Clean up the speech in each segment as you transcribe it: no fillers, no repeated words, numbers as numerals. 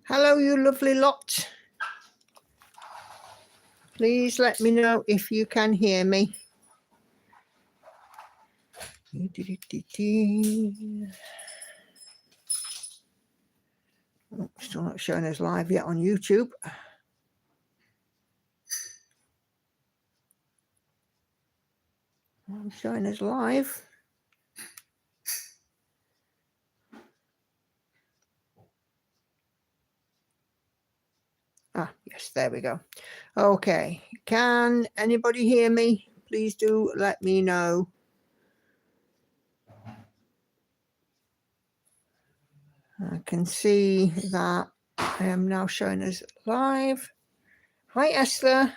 Hello, you lovely lot. Please let me know if you can hear me. Oh, still not showing us live yet on YouTube. I'm showing us live. Ah, yes, there we go. Okay, can anybody hear me? Please do let me know. I can see that I am now showing us live. Hi, Esther.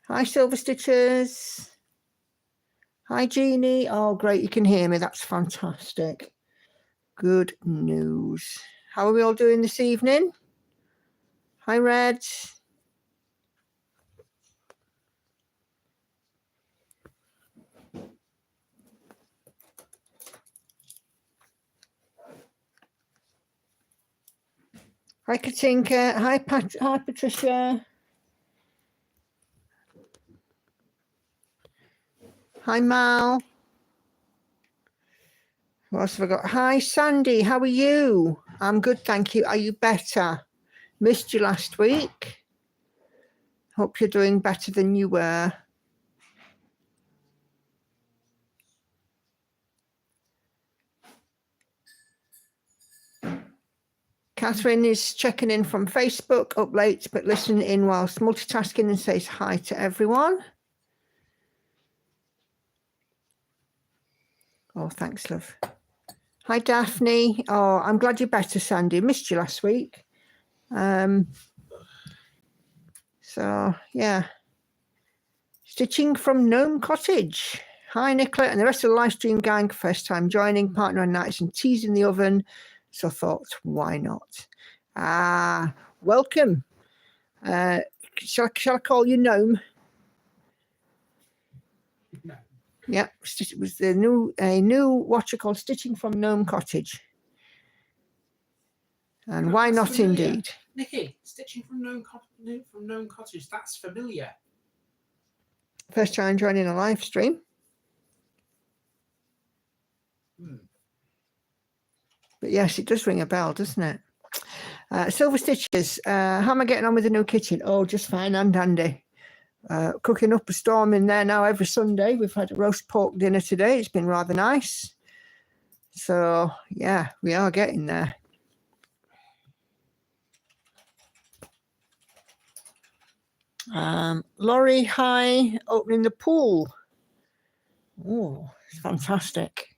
Hi, Silver Stitches. Hi, Jeannie. Oh, great, you can hear me. That's fantastic. Good news. How are we all doing this evening? Hi, Reg. Hi, Katinka. Hi, Hi, Patricia. Hi, Mal. What else have I got? Hi, Sandy. How are you? I'm good, thank you. Are you better? Missed you last week. Hope you're doing better than you were. Catherine is checking in from Facebook, up late, but listening in whilst multitasking, and says hi to everyone. Oh, thanks, love. Hi, Daphne. Oh, I'm glad you're better, Sandy. Missed you last week. So, yeah. Stitching from Gnome Cottage. Hi, Nicola and the rest of the live stream gang. First time joining, partner on nights and teas in the oven. So thought, why not? Welcome. Shall I call you Gnome? No. Yeah, it was a new watcher called Stitching from Gnome Cottage. And why not familiar. Indeed? Nikki, Stitching from Gnome Cottage, that's familiar. First time joining a live stream. But yes, it does ring a bell, doesn't it? Silver Stitches, how am I getting on with the new kitchen? Oh, just fine and dandy. Cooking up a storm in there now every Sunday. We've had a roast pork dinner today. It's been rather nice. So, yeah, we are getting there. Laurie, hi, opening the pool. Oh, it's fantastic.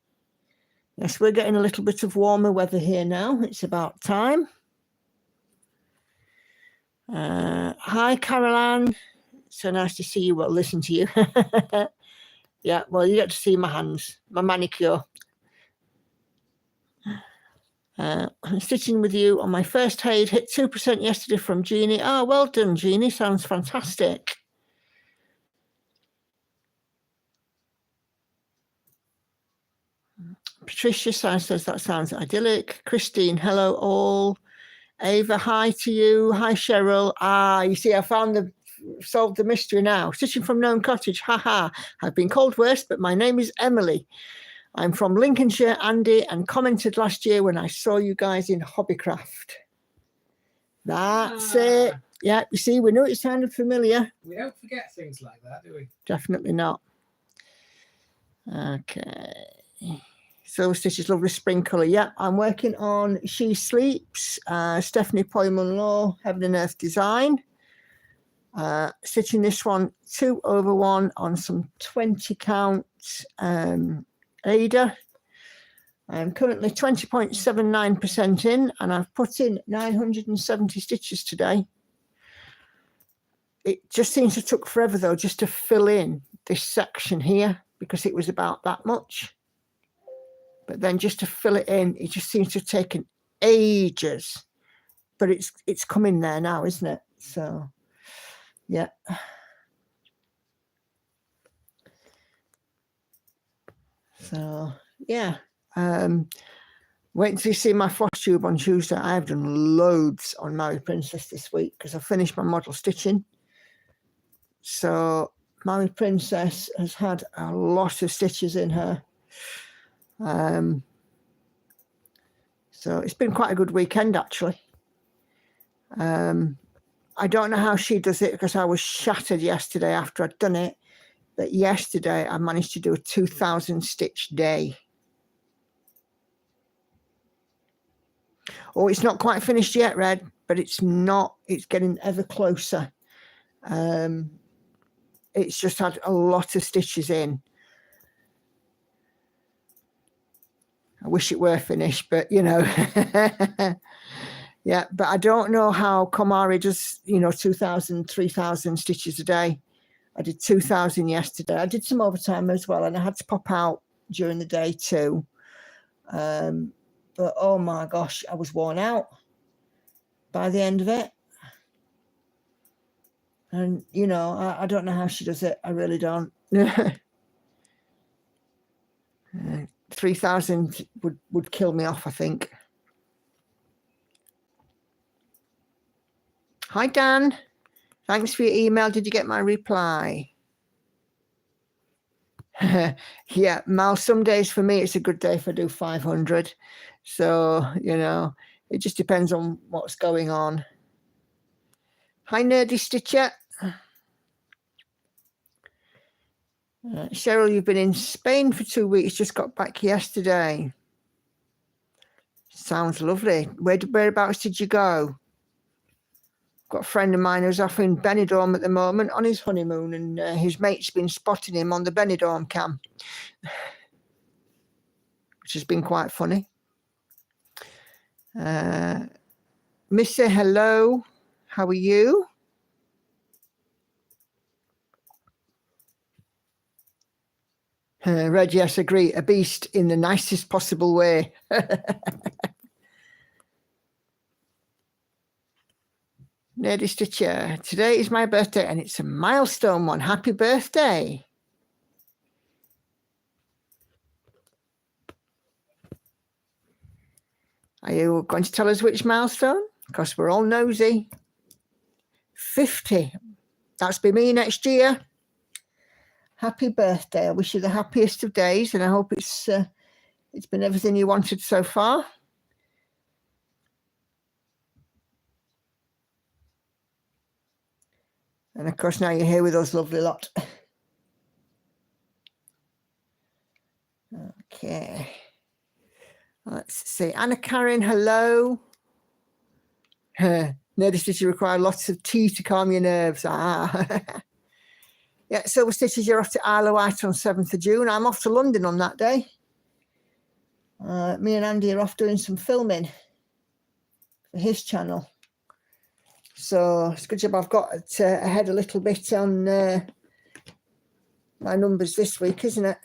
Yes, we're getting a little bit of warmer weather here now. It's about time. Hi, Caroline. So nice to see you. Well, listen to you. Yeah, well, you get to see my hands, my manicure. I'm stitching with you on my first Haid. Hit 2% yesterday from Jeannie. Oh, well done, Jeannie. Sounds fantastic. Patricia says that sounds idyllic. Christine, hello all. Ava, hi to you. Hi, Cheryl. You see, I solved the mystery now. Stitching from Gnome Cottage. Haha. I've been called worse, but my name is Emily. I'm from Lincolnshire, Andy, and commented last year when I saw you guys in Hobbycraft. That's it. Yeah, you see, we knew it sounded familiar. We don't forget things like that, do we? Definitely not. Okay. So Stitch's lovely spring colour. Yeah, I'm working on She Sleeps, Stephanie Poy-Munlaw, Heaven and Earth Design. Stitching this one 2/1 on some 20 count Ada. I'm currently 20.79% in, and I've put in 970 stitches today. It just seems to took forever though, just to fill in this section here, because it was about that much. But then just to fill it in, it just seems to have taken ages. But it's coming there now, isn't it? So, yeah. So, yeah. Wait until you see my floss tube on Tuesday. I have done loads on Mary Princess this week because I finished my model stitching. So Mary Princess has had a lot of stitches in her. So it's been quite a good weekend, actually. I don't know how she does it because I was shattered yesterday after I'd done it. But yesterday I managed to do a 2,000 stitch day. Oh, it's not quite finished yet, Red, but it's not. It's getting ever closer. It's just had a lot of stitches in. I wish it were finished, but you know. Yeah, but I don't know how Komari does, 2,000, 3,000 stitches a day. I did 2,000 yesterday. I did some overtime as well, and I had to pop out during the day too. But oh my gosh, I was worn out by the end of it. And, I don't know how she does it. I really don't. 3,000 would kill me off, I think. Hi, Dan. Thanks for your email. Did you get my reply? Yeah, Mal, some days for me, it's a good day if I do 500. So, it just depends on what's going on. Hi, Nerdy Stitcher. Cheryl, you've been in Spain for 2 weeks, just got back yesterday. Sounds lovely. Whereabouts did you go? Got a friend of mine who's off in Benidorm at the moment on his honeymoon, and his mate's been spotting him on the Benidorm cam, which has been quite funny. Missa, hello. How are you? Red, yes, agree. A beast in the nicest possible way. Nerdy Stitcher, today is my birthday and it's a milestone one. Happy birthday. Are you going to tell us which milestone? Because we're all nosy. 50. That's be me next year. Happy birthday. I wish you the happiest of days, and I hope it's been everything you wanted so far. And of course, now you're here with us, lovely lot. Okay. Let's see. Anna Karen, hello. Nerdy Stitches require lots of tea to calm your nerves. Yeah, Silver Stitches, you're off to Isle of Wight on 7th of June. I'm off to London on that day. Me and Andy are off doing some filming for his channel. So it's a good job I've got ahead a little bit on my numbers this week, isn't it?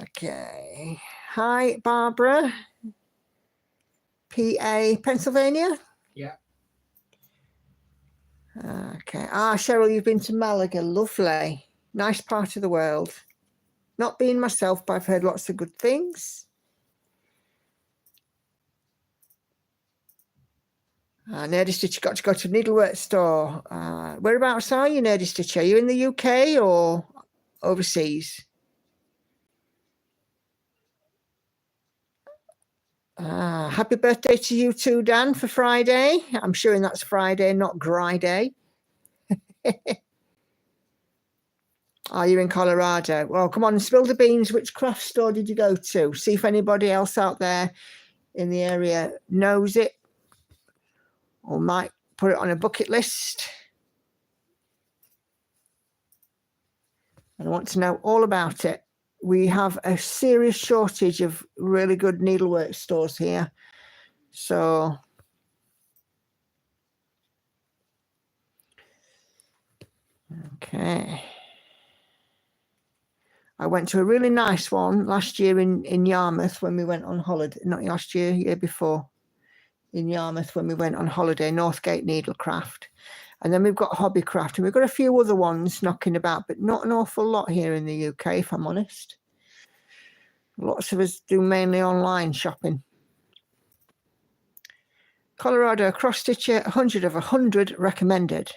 Okay. Hi, Barbara. PA, Pennsylvania? Yeah. Okay. Cheryl, you've been to Malaga. Lovely. Nice part of the world. Not being myself, but I've heard lots of good things. Nerdy Stitcher got to go to a needlework store. Whereabouts are you, Nerdy Stitcher? Are you in the UK or overseas? Happy birthday to you too, Dan, for Friday. I'm sure that's Friday, not Gry-day. Are you in Colorado? Well, come on, spill the beans. Which craft store did you go to? See if anybody else out there in the area knows it or might put it on a bucket list. And I want to know all about it. We have a serious shortage of really good needlework stores here. So okay. I went to a really nice one last year in Yarmouth when we went on holiday. Not last year, year before. In Yarmouth when we went on holiday, Northgate Needlecraft. And then we've got Hobbycraft, and we've got a few other ones knocking about, but not an awful lot here in the UK, if I'm honest. Lots of us do mainly online shopping. Colorado cross stitcher, 100 of 100 recommended.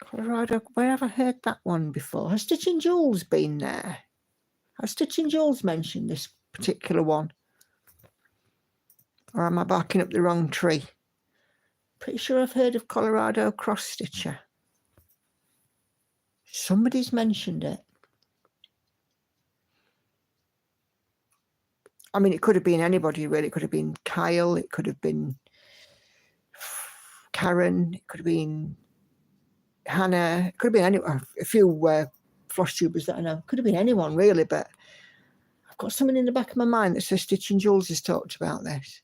Colorado, where have I heard that one before? Has Stitching Jules been there? Has Stitching Jules mentioned this particular one? Or am I barking up the wrong tree? Pretty sure I've heard of Colorado cross stitcher. Somebody's mentioned it. I mean, it could have been anybody, really. It could have been Kyle. It could have been Karen. It could have been Hannah. It could have been anyone. A few floss tubers that I know. Could have been anyone, really. But I've got something in the back of my mind that says Stitching Jules has talked about this.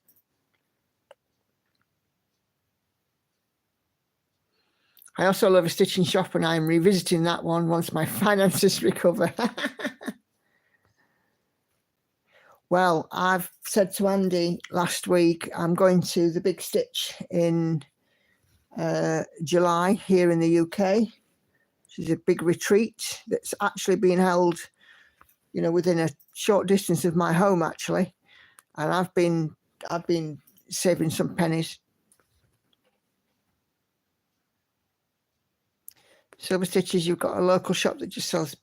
I also love a stitching shop, and I'm revisiting that one once my finances recover. Well, I've said to Andy last week, I'm going to the Big Stitch in July here in the UK. Which is a big retreat that's actually being held, you know, within a short distance of my home, actually. And I've been saving some pennies. Silver Stitches, you've got a local shop that just sells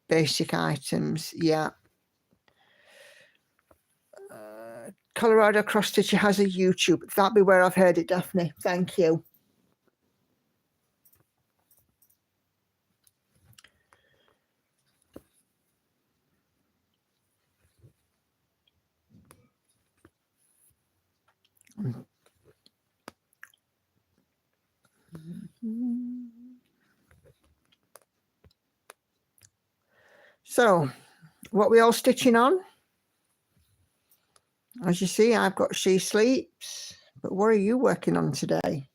basic items. Yeah. Colorado Cross Stitcher has a YouTube. That'd be where I've heard it, Daphne. Thank you. So, what we all stitching on? As you see, I've got She Sleeps, but what are you working on today?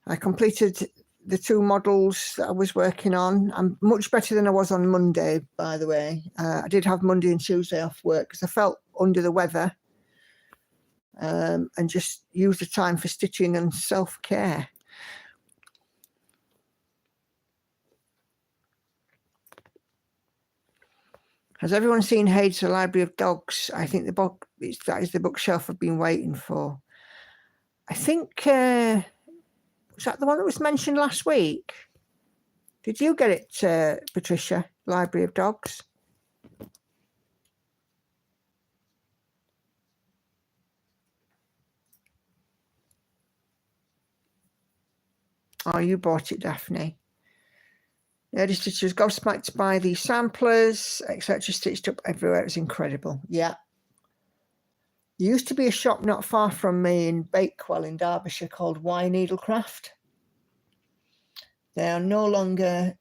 I completed the 2 models that I was working on. I'm much better than I was on Monday, by the way. I did have Monday and Tuesday off work because I felt under the weather, and just used the time for stitching and self-care. Has everyone seen Hade's The Library of Dogs? I think that is the bookshelf I've been waiting for. I think, was that the one that was mentioned last week? Did you get it, Patricia, Library of Dogs? Oh, you bought it, Daphne. Lady Stitcher was gobsmacked by the samplers, etc. Stitched up everywhere. It was incredible. Yeah. There used to be a shop not far from me in Bakewell in Derbyshire called Y Needlecraft. They are no longer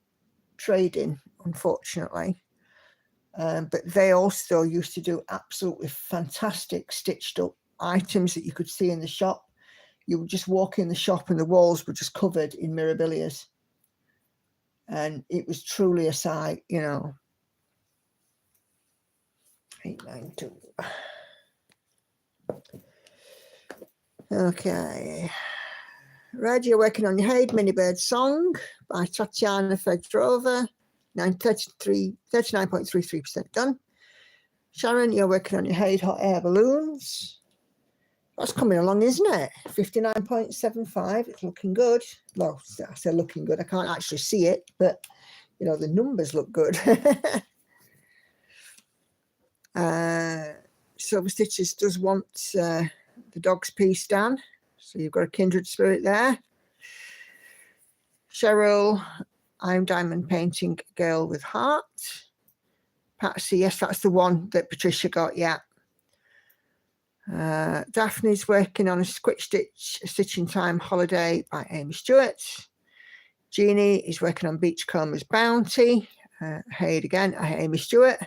trading, unfortunately. But they also used to do absolutely fantastic stitched up items that you could see in the shop. You would just walk in the shop and the walls were just covered in mirabilias. And it was truly a sight, you know. 892. Okay. Red, you're working on your Hade Minibird Song by Tatiana Fedorova. 39.33% done. Sharon, you're working on your Hade Hot Air Balloons. That's coming along, isn't it? 59.75. It's looking good. Well, I say looking good. I can't actually see it, but, you know, the numbers look good. Silver Stitches does want the dog's piece done. So you've got a kindred spirit there. Cheryl, I'm diamond painting girl with heart. Patsy, yes, that's the one that Patricia got, yeah. Daphne's working on a Squitch Stitch Stitching Time Holiday by Amy Stewart. Jeannie is working on Beachcomber's Bounty. Hade again, Amy Stewart.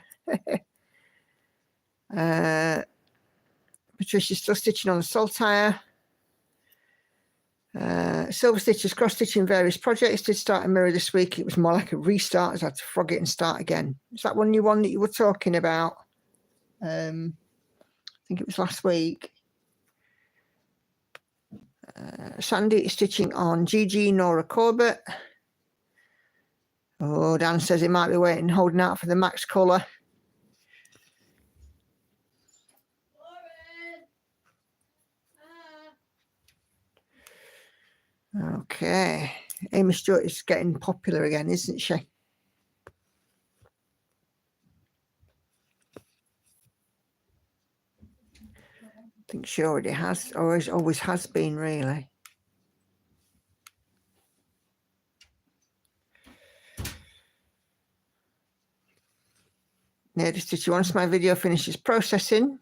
Patricia's still stitching on the Saltire. Silver Stitches cross-stitching various projects. Did start a mirror this week. It was more like a restart as I had to frog it and start again. Is that one new one that you were talking about? I think it was last week. Sandy is stitching on Gigi Nora Corbett. Oh, Dan says he might be waiting, holding out for the Max colour. Okay. Amy Stewart is getting popular again, isn't she? I think she already has, or always has been, really. Native Stitcher, once my video finishes processing,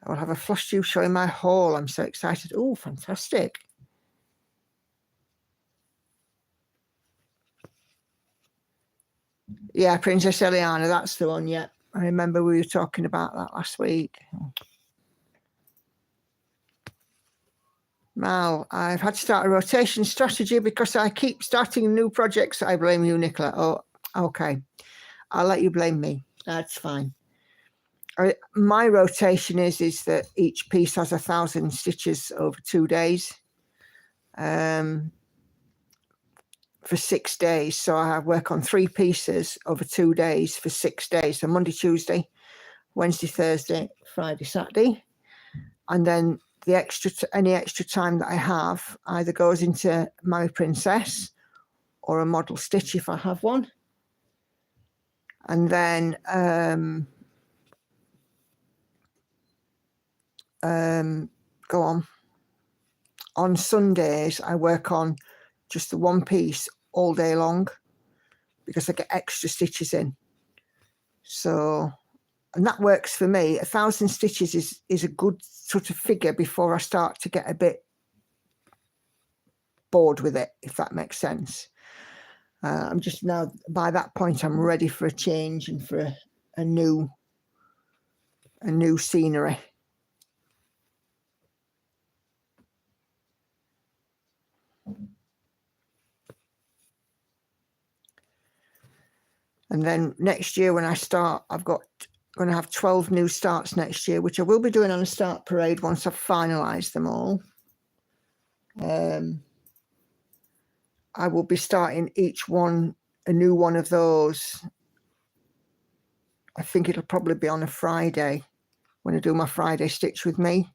I will have a flush tube showing my haul. I'm so excited. Oh, fantastic. Yeah, Princess Eliana, that's the one, yeah. I remember we were talking about that last week. Mal, I've had to start a rotation strategy because I keep starting new projects. I blame you, Nicola. Oh, okay. I'll let you blame me. That's fine. My rotation is that each piece has 1,000 stitches over 2 days. For 6 days. So I work on 3 pieces over 2 days for 6 days. So Monday, Tuesday, Wednesday, Thursday, Friday, Saturday. And then the any extra time that I have either goes into my Princess or a model stitch if I have one. And then go on. On Sundays, I work on just the one piece all day long because I get extra stitches in. So, and that works for me. 1,000 stitches is a good sort of figure before I start to get a bit bored with it, if that makes sense. I'm just now, by that point, I'm ready for a change and for a new scenery. And then next year when I start, going to have 12 new starts next year, which I will be doing on a start parade once I've finalised them all. I will be starting each one, a new one of those. I think it'll probably be on a Friday when I do my Friday Stitch with Me.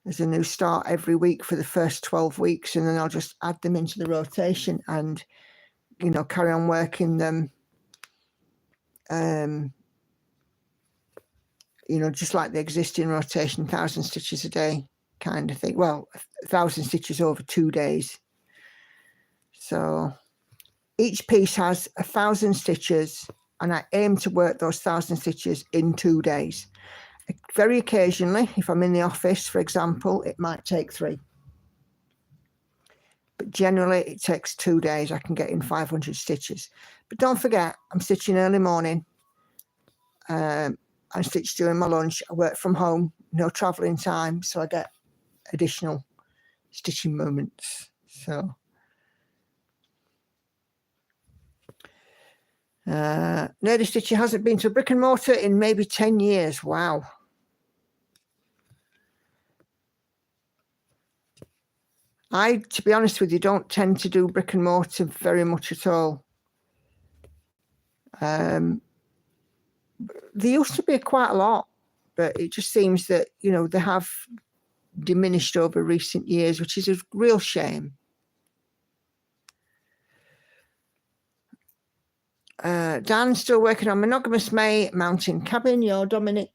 There's a new start every week for the first 12 weeks, and then I'll just add them into the rotation and, you know, carry on working them. You know, just like the existing rotation, 1,000 stitches a day kind of thing. Well, 1,000 stitches over 2 days. So each piece has 1,000 stitches, and I aim to work those 1,000 stitches in 2 days. Very occasionally, if I'm in the office, for example, it might take 3. But generally, it takes 2 days. I can get in 500 stitches. But don't forget, I'm stitching early morning. I stitch during my lunch. I work from home, no travelling time, so I get additional stitching moments. So Nerdy Stitcher hasn't been to a brick and mortar in maybe 10 years. Wow. To be honest with you, don't tend to do brick and mortar very much at all. There used to be quite a lot, but it just seems that, you know, they have diminished over recent years, which is a real shame. Dan's still working on Monogamous May Mountain Cabin. You're Dominic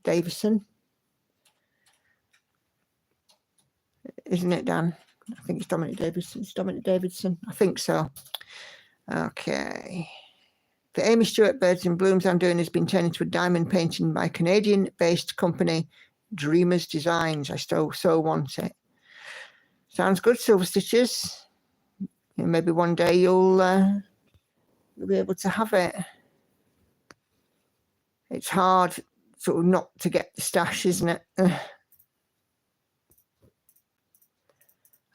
Davison, isn't it, Dan? I think it's Dominic Davidson. It's Dominic Davidson. I think so. Okay. The Amy Stewart Birds in Blooms I'm doing has been turned into a diamond painting by Canadian-based company Dreamers Designs. I so want it. Sounds good, Silver Stitches. Maybe one day you'll be able to have it. It's hard sort of not to get the stash, isn't it?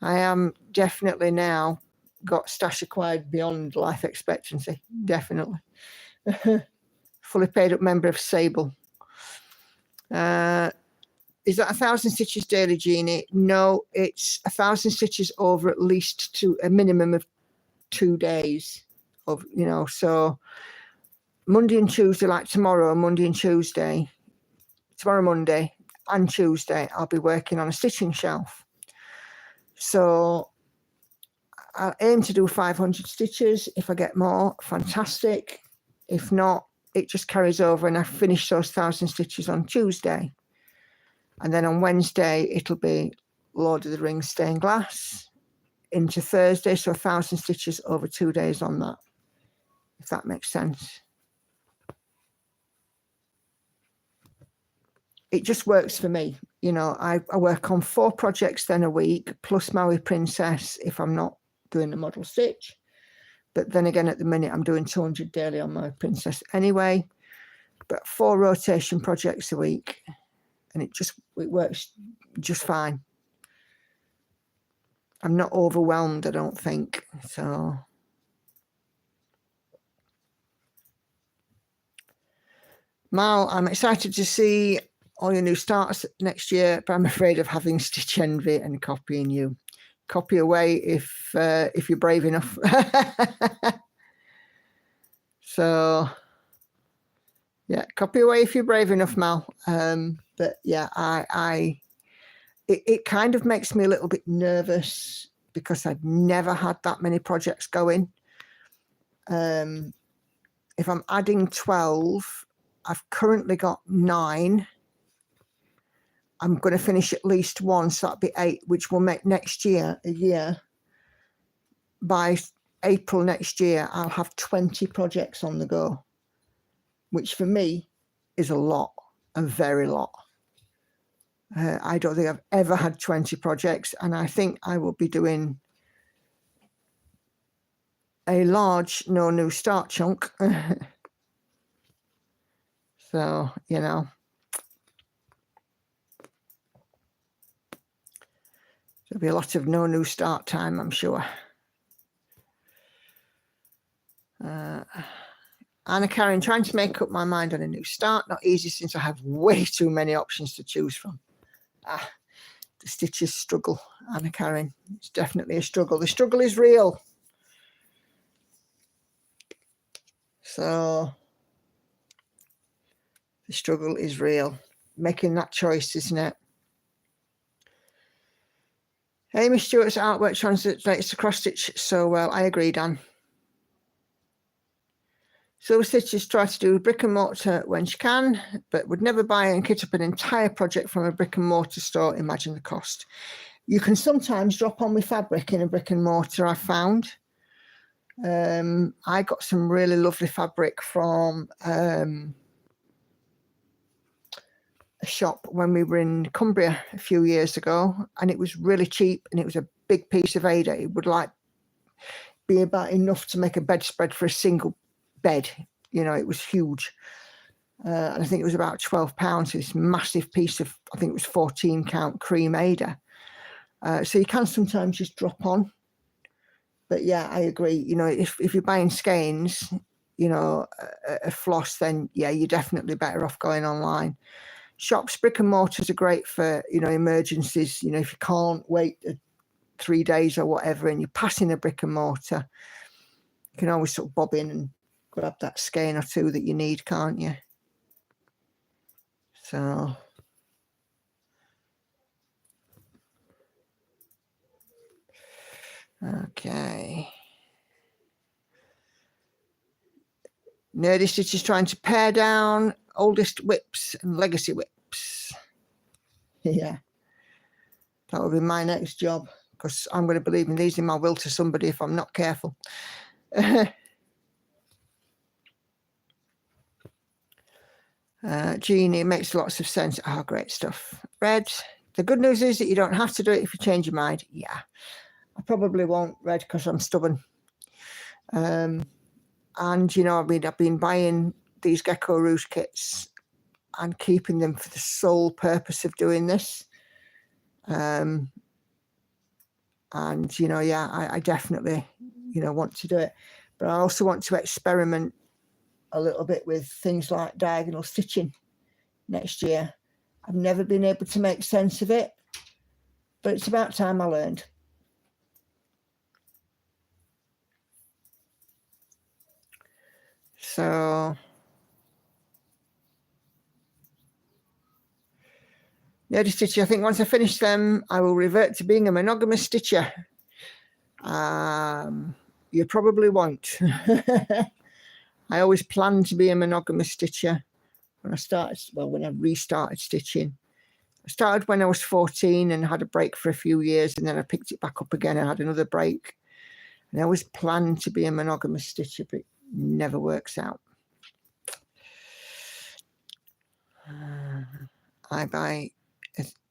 I am definitely now got stash acquired beyond life expectancy. Definitely. Fully paid up member of Sable. Is that 1,000 stitches daily, Jeannie? No, it's 1,000 stitches over at least to a minimum of 2 days of, you know, so Monday and Tuesday, like tomorrow, Monday and Tuesday, tomorrow, Monday and Tuesday, I'll be working on a stitching shelf. So I aim to do 500 stitches. If I get more, fantastic. If not, it just carries over and I finish those 1,000 stitches on Tuesday. And then on Wednesday, it'll be Lord of the Rings stained glass into Thursday. So 1,000 stitches over 2 days on that, if that makes sense. It just works for me. You know, I work on 4 projects then a week, plus Maui Princess if I'm not doing the model stitch. But then again, at the minute, I'm doing 200 daily on Maui Princess anyway. But 4 rotation projects a week. And it works just fine. I'm not overwhelmed, I don't think. So Mal, I'm excited to see all your new starts next year, but I'm afraid of having stitch envy and copying you. Copy away if you're brave enough. So yeah, copy away if you're brave enough, Mal. But yeah, it kind of makes me a little bit nervous because I've never had that many projects going. If I'm adding 12, I've currently got 9. I'm going to finish at least 1, so that'll be 8, which will make next year a year. By April next year, I'll have 20 projects on the go, which for me is a lot, a very lot. I don't think I've ever had 20 projects, and I think I will be doing a large no new start chunk. So, you know, there'll be a lot of no new start time, I'm sure. Anna Karen, trying to make up my mind on a new start. Not easy since I have way too many options to choose from. The stitches struggle, Anna Karen. It's definitely a struggle. The struggle is real. So the struggle is real. Making that choice, isn't it? Amy Stewart's artwork translates to cross stitch so well. I agree, Dan. Silver Stitches try to do brick and mortar when she can, but would never buy and kit up an entire project from a brick and mortar store. Imagine the cost. You can sometimes drop on with fabric in a brick and mortar, I've found. I got some really lovely fabric from a shop when we were in Cumbria a few years ago, and it was really cheap, and it was a big piece of Ada. It would like be about enough to make a bedspread for a single bed. You know, it was huge. And I think it was about £12, this massive piece of, I think it was 14 count cream Ada. So you can sometimes just drop on. But yeah, I agree. You know, if you're buying skeins, you know, a floss, then yeah, you're definitely better off going online. Shops, brick and mortars are great for, you know, emergencies. You know, if you can't wait 3 days or whatever and you're passing a brick and mortar, you can always sort of bob in and grab that skein or 2 that you need, can't you? So okay. Nerdy Stitch is trying to pare down oldest whips and legacy whips. Yeah, that will be my next job, because I'm going to be leaving these in my will to somebody if I'm not careful. Jeannie, makes lots of sense. Oh, great stuff. Red, the good news is that you don't have to do it if you change your mind. Yeah, I probably won't, Red, because I'm stubborn. And, you know, I mean, I've been buying these Gecko Rouge kits and keeping them for the sole purpose of doing this. And, you know, yeah, I definitely, you know, want to do it. But I also want to experiment a little bit with things like diagonal stitching next year. I've never been able to make sense of it, but it's about time I learned. So nerdy stitcher, I think once I finish them, I will revert to being a monogamous stitcher. You probably won't. I always planned to be a monogamous stitcher when I restarted stitching. I started when I was 14 and had a break for a few years, and then I picked it back up again and had another break. And I always planned to be a monogamous stitcher, but it never works out. I buy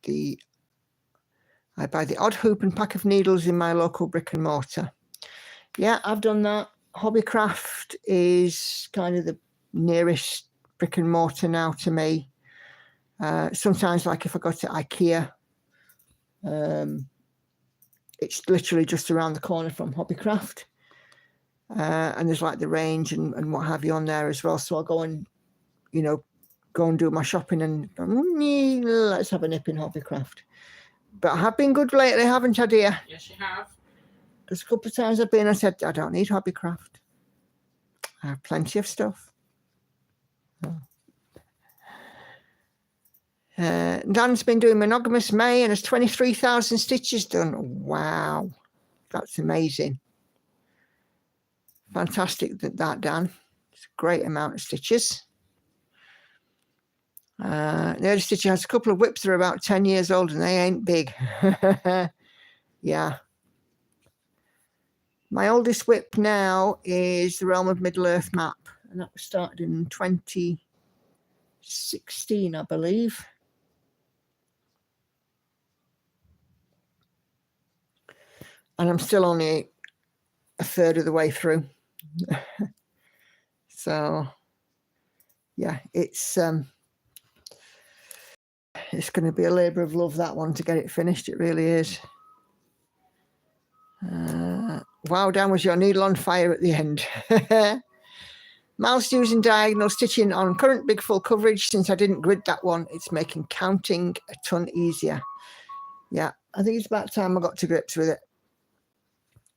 the odd hoop and pack of needles in my local brick and mortar. Yeah, I've done that. Hobbycraft is kind of the nearest brick and mortar now to me. Sometimes, like if I go to IKEA, it's literally just around the corner from Hobbycraft. And there's like the range and what have you on there as well. So I'll go and, go and do my shopping and let's have a nip in Hobbycraft. But I have been good lately, haven't I, dear? Yes, you have. Because a couple of times I've been, I said, I don't need Hobbycraft. I have plenty of stuff. Dan's been doing monogamous May and has 23,000 stitches done. Wow, that's amazing. Fantastic that, Dan. It's a great amount of stitches. Nerdy Stitcher has a couple of whips that are about 10 years old and they ain't big. Yeah. My oldest whip now is the Realm of Middle-earth map, and that was started in 2016, I believe. And I'm still only a third of the way through. So, yeah, it's going to be a labour of love, that one, to get it finished. It really is. Wow, Dan, was your needle on fire at the end. Mouse using diagonal stitching on current big full coverage. Since I didn't grid that one, it's making counting a ton easier. Yeah, I think it's about time I got to grips with it.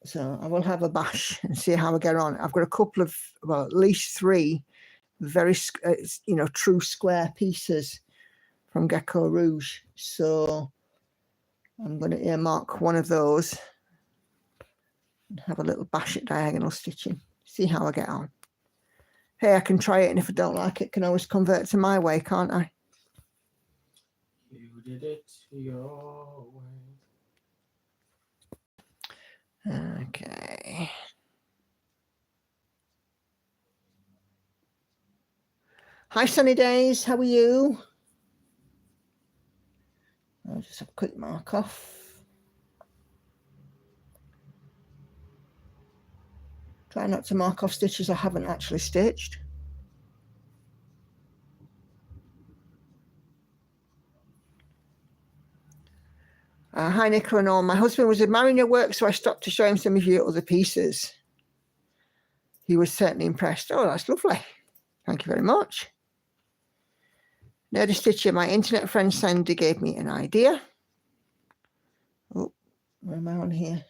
So I will have a bash and see how I get on. I've got a couple of, well, at least 3 very, true square pieces from Gecko Rouge. So I'm going to earmark one of those and have a little bash at diagonal stitching. See how I get on. Hey, I can try it, and if I don't like it, can always convert to my way, can't I? You did it your way. Okay. Hi, Sunny Days. How are you? I'll just have a quick mark off. Try not to mark off stitches I haven't actually stitched. Hi, Nicola and all. My husband was admiring your work, so I stopped to show him some of your other pieces. He was certainly impressed. Oh, that's lovely. Thank you very much. Nerdy Stitcher, my internet friend Sandy gave me an idea. Oh, where am I on here?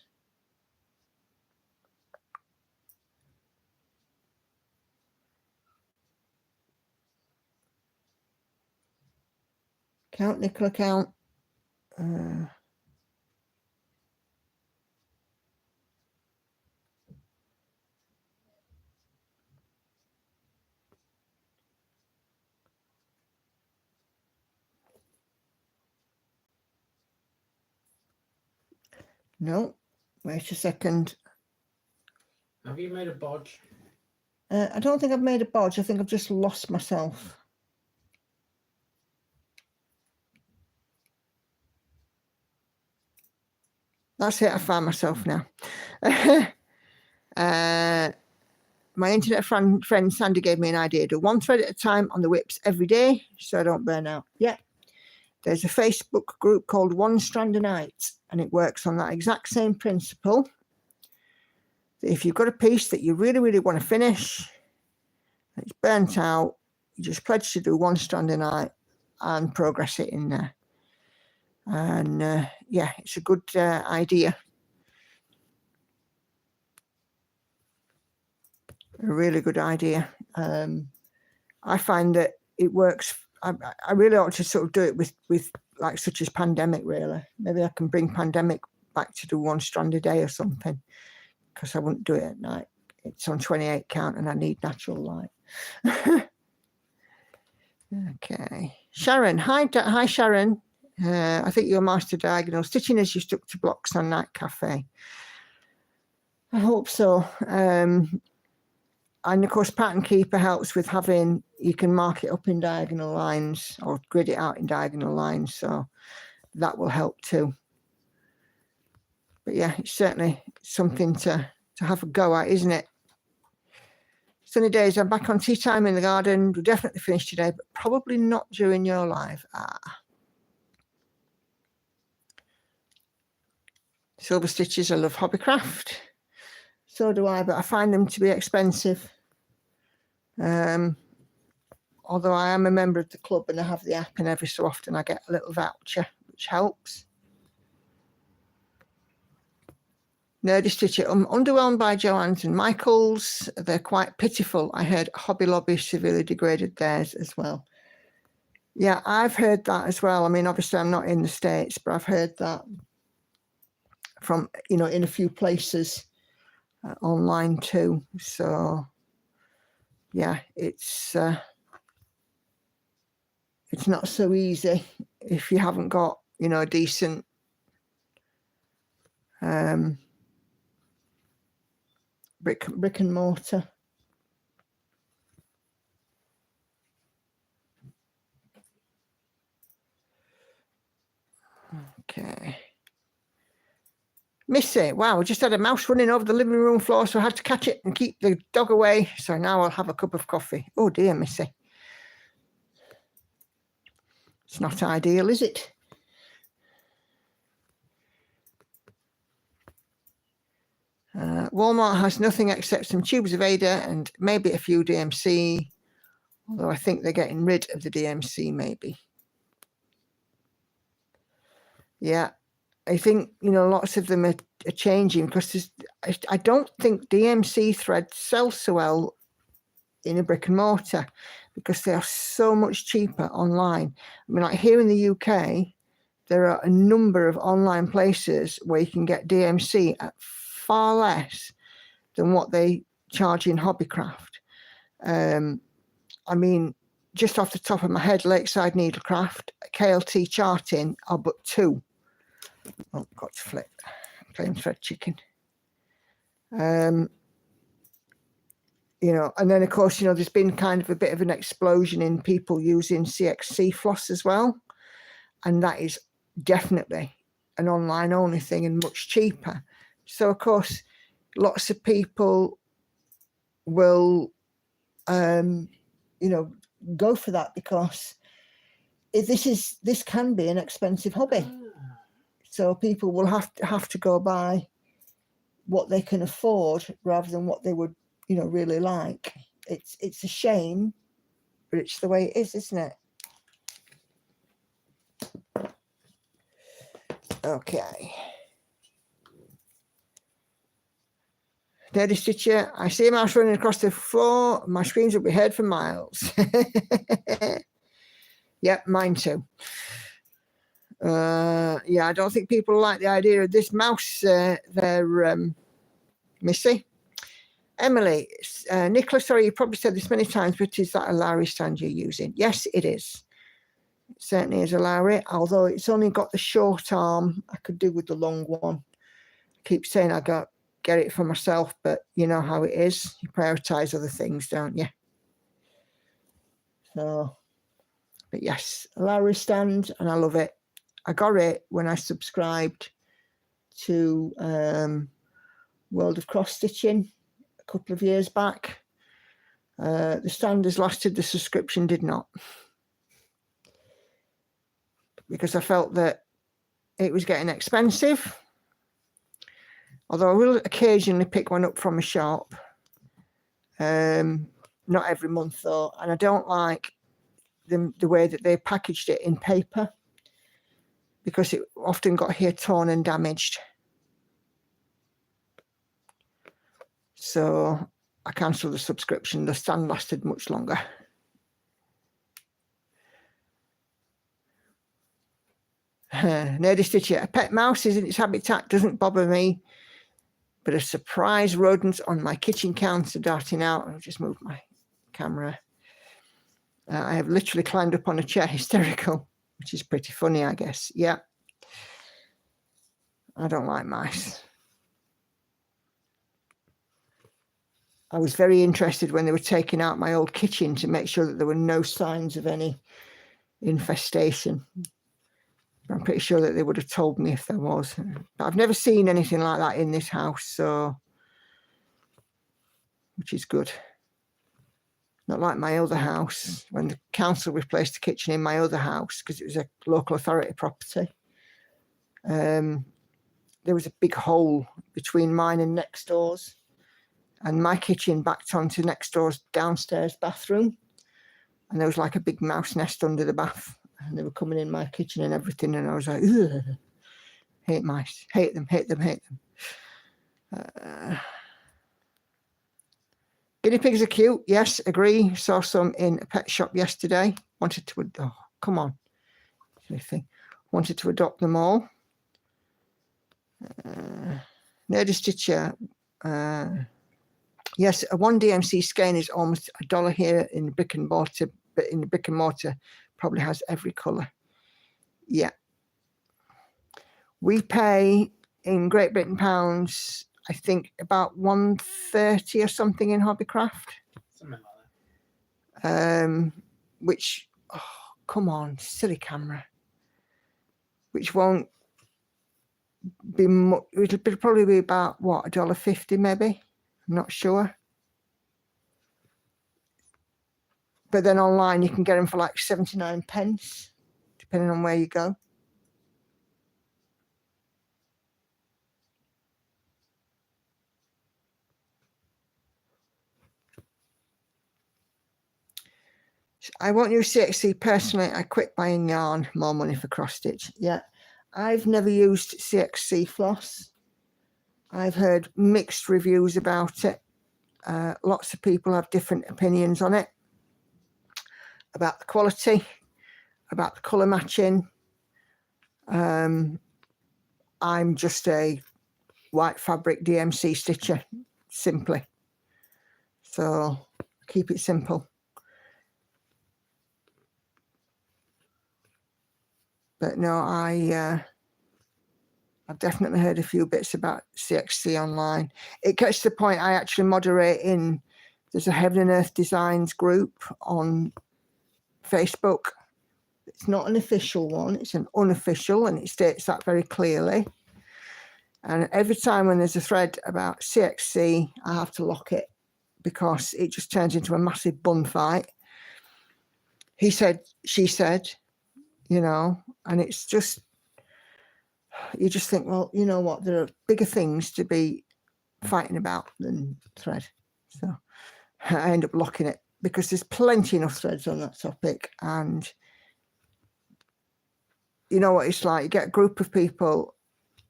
Count, Nicola, count. No, wait a second. Have you made a bodge? I don't think I've made a bodge. I think I've just lost myself. That's it. I found myself now. My internet friend Sandy gave me an idea. Do 1 thread at a time on the whips every day so I don't burn out. Yeah. There's a Facebook group called One Strand a Night, and it works on that exact same principle. If you've got a piece that you really, really want to finish, it's burnt out, you just pledge to do 1 strand a night and progress it in there. And yeah, it's a good idea. a really good idea. I find that it works. I really ought to sort of do it with like such as Pandemic, really. Maybe I can bring Pandemic back to do 1 strand a day or something, because I wouldn't do it at night. It's on 28 count and I need natural light. Okay. Sharon, hi Sharon. I think you're Master Diagonal. Stitching as you stuck to blocks on Night Cafe. I hope so. And of course, Pattern Keeper helps with having, you can mark it up in diagonal lines or grid it out in diagonal lines. So that will help too. But yeah, it's certainly something to have a go at, isn't it? Sunny days, I'm back on tea time in the garden. We'll definitely finish today, but probably not during your live. Silver stitches, I love Hobbycraft. So do I, but I find them to be expensive. Although I am a member of the club and I have the app, and every so often I get a little voucher, which helps. Nerdy Stitcher, I'm underwhelmed by Joann's and Michael's. They're quite pitiful. I heard Hobby Lobby severely degraded theirs as well. Yeah, I've heard that as well. I mean, obviously I'm not in the States, but I've heard that from, in a few places online too. So yeah, it's not so easy if you haven't got, a decent brick and mortar. Okay. Missy, wow, we just had a mouse running over the living room floor, so I had to catch it and keep the dog away. So now I'll have a cup of coffee. Oh dear, Missy. It's not ideal, is it? Walmart has nothing except some tubes of Ada and maybe a few DMC, although I think they're getting rid of the DMC maybe. Yeah, I think, lots of them are changing because I don't think DMC threads sell so well in a brick and mortar because they are so much cheaper online. I mean, like here in the UK, there are a number of online places where you can get DMC at far less than what they charge in Hobbycraft. I mean, just off the top of my head, Lakeside Needlecraft, KLT Charting are but 2. Oh, got to flip. Playing thread chicken. And then of course, there's been kind of a bit of an explosion in people using CXC floss as well. And that is definitely an online only thing and much cheaper. So of course, lots of people will, go for that because this can be an expensive hobby. So people will have to go by what they can afford rather than what they would, really like. It's a shame, but it's the way it is, isn't it? Okay. Nerdy Stitcher, I see a mouse running across the floor. My screens will be heard for miles. Yep, mine too. Yeah, I don't think people like the idea of this mouse there, Missy. Emily, Nicholas, sorry, you probably said this many times, but is that a Lowry stand you're using? Yes, it is. It certainly is a Lowry, although it's only got the short arm. I could do with the long one. I keep saying I get it for myself, but you know how it is. You prioritize other things, don't you? So, but yes, a Lowry stand, and I love it. I got it when I subscribed to World of Cross Stitching a couple of years back. The stand has lasted, the subscription did not. Because I felt that it was getting expensive. Although I will occasionally pick one up from a shop. Not every month though. And I don't like the way that they packaged it in paper, because it often got here torn and damaged. So I cancelled the subscription. The stand lasted much longer. Nerdy Stitcher, a pet mouse is in its habitat, doesn't bother me, but a surprise rodent on my kitchen counter darting out. I'll just move my camera. I have literally climbed up on a chair, hysterical, which is pretty funny, I guess. Yeah. I don't like mice. I was very interested when they were taking out my old kitchen to make sure that there were no signs of any infestation. I'm pretty sure that they would have told me if there was. But I've never seen anything like that in this house, so, which is good. Not like my other house, when the council replaced the kitchen in my other house because it was a local authority property. There was a big hole between mine and next door's. And my kitchen backed onto next door's downstairs bathroom. And there was like a big mouse nest under the bath. And they were coming in my kitchen and everything. And I was like, ugh, hate mice, hate them, hate them, hate them. Guinea pigs are cute. Yes, agree. Saw some in a pet shop yesterday. Wanted to, oh, come on. Wanted to adopt them all. Nerdy Stitcher. Yes, a 1 DMC skein is almost $1 here in brick and mortar, but in the brick and mortar probably has every colour. Yeah. We pay in Great Britain pounds, I think about $1.30 or something in Hobbycraft. Something like that. Which, oh, come on, silly camera. Which won't be much, it'll probably be about what, $1.50 maybe? I'm not sure. But then online you can get them for like 79 pence, depending on where you go. I won't use CXC personally. I quit buying yarn, more money for cross stitch. Yeah, I've never used CXC floss. I've heard mixed reviews about it. Lots of people have different opinions on it, about the quality, about the colour matching. I'm just a white fabric DMC stitcher, simply. So keep it simple. But no, I've definitely heard a few bits about CXC online. It gets to the point I actually moderate in, there's a Heaven and Earth Designs group on Facebook. It's not an official one, it's an unofficial, and it states that very clearly. And every time when there's a thread about CXC, I have to lock it because it just turns into a massive bun fight. He said, she said, you know, and it's just, you just think, well, you know what, there are bigger things to be fighting about than thread. So I end up locking it because there's plenty enough threads on that topic. And you know what it's like, you get a group of people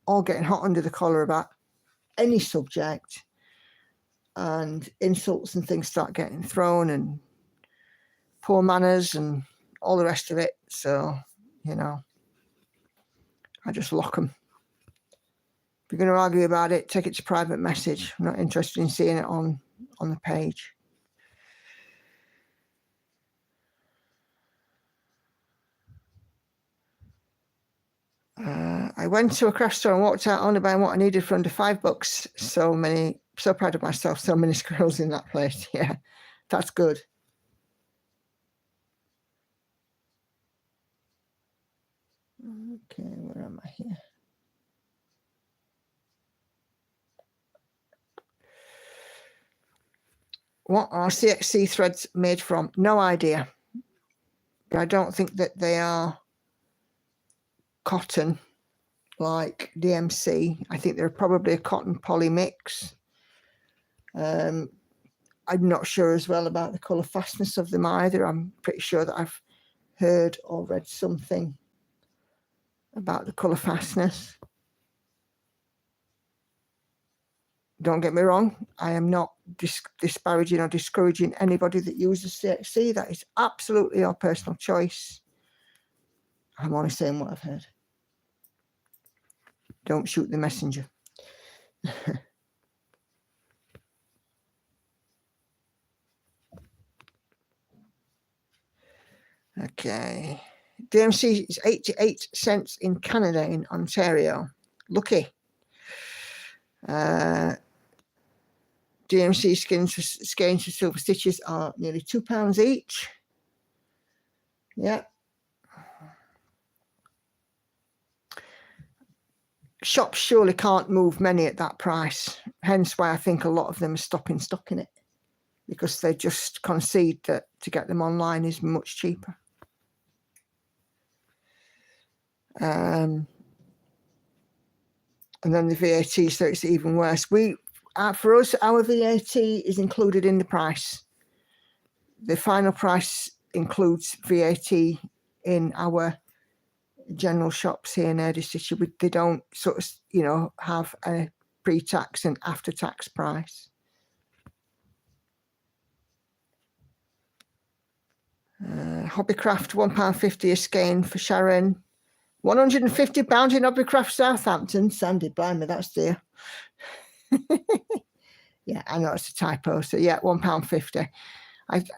all getting hot under the collar about any subject, and insults and things start getting thrown, and poor manners and all the rest of it. So, you know, I just lock them. If you're going to argue about it, take it to private message. I'm not interested in seeing it on the page. I went to a craft store and walked out only buying what I needed for under $5. So proud of myself. So many squirrels in that place. Yeah, that's good. Okay, where am I here? What are CXC threads made from? No idea. But I don't think that they are cotton like DMC. I think they're probably a cotton poly mix. I'm not sure as well about the colour fastness of them either. I'm pretty sure that I've heard or read something about the colour fastness. don't get me wrong, I am not disparaging or discouraging anybody that uses CXC. That is absolutely your personal choice. I'm only saying what I've heard. Don't shoot the messenger. Okay. DMC is 88 cents in Canada, in Ontario. Lucky. DMC skeins for silver stitches are nearly £2 each. Yeah. Shops surely can't move many at that price. Hence why I think a lot of them are stopping stocking it, because they just concede that to get them online is much cheaper. And then the VAT, so it's even worse. For us, our VAT is included in the price. The final price includes VAT in our general shops here in Erdistich. They don't sort of, have a pre-tax and after-tax price. Hobbycraft, £1.50 a skein for Sharon. £150 in Hobbycraft Southampton. Sandy, blimey, that's dear. Yeah, I know it's a typo. So yeah, £1.50.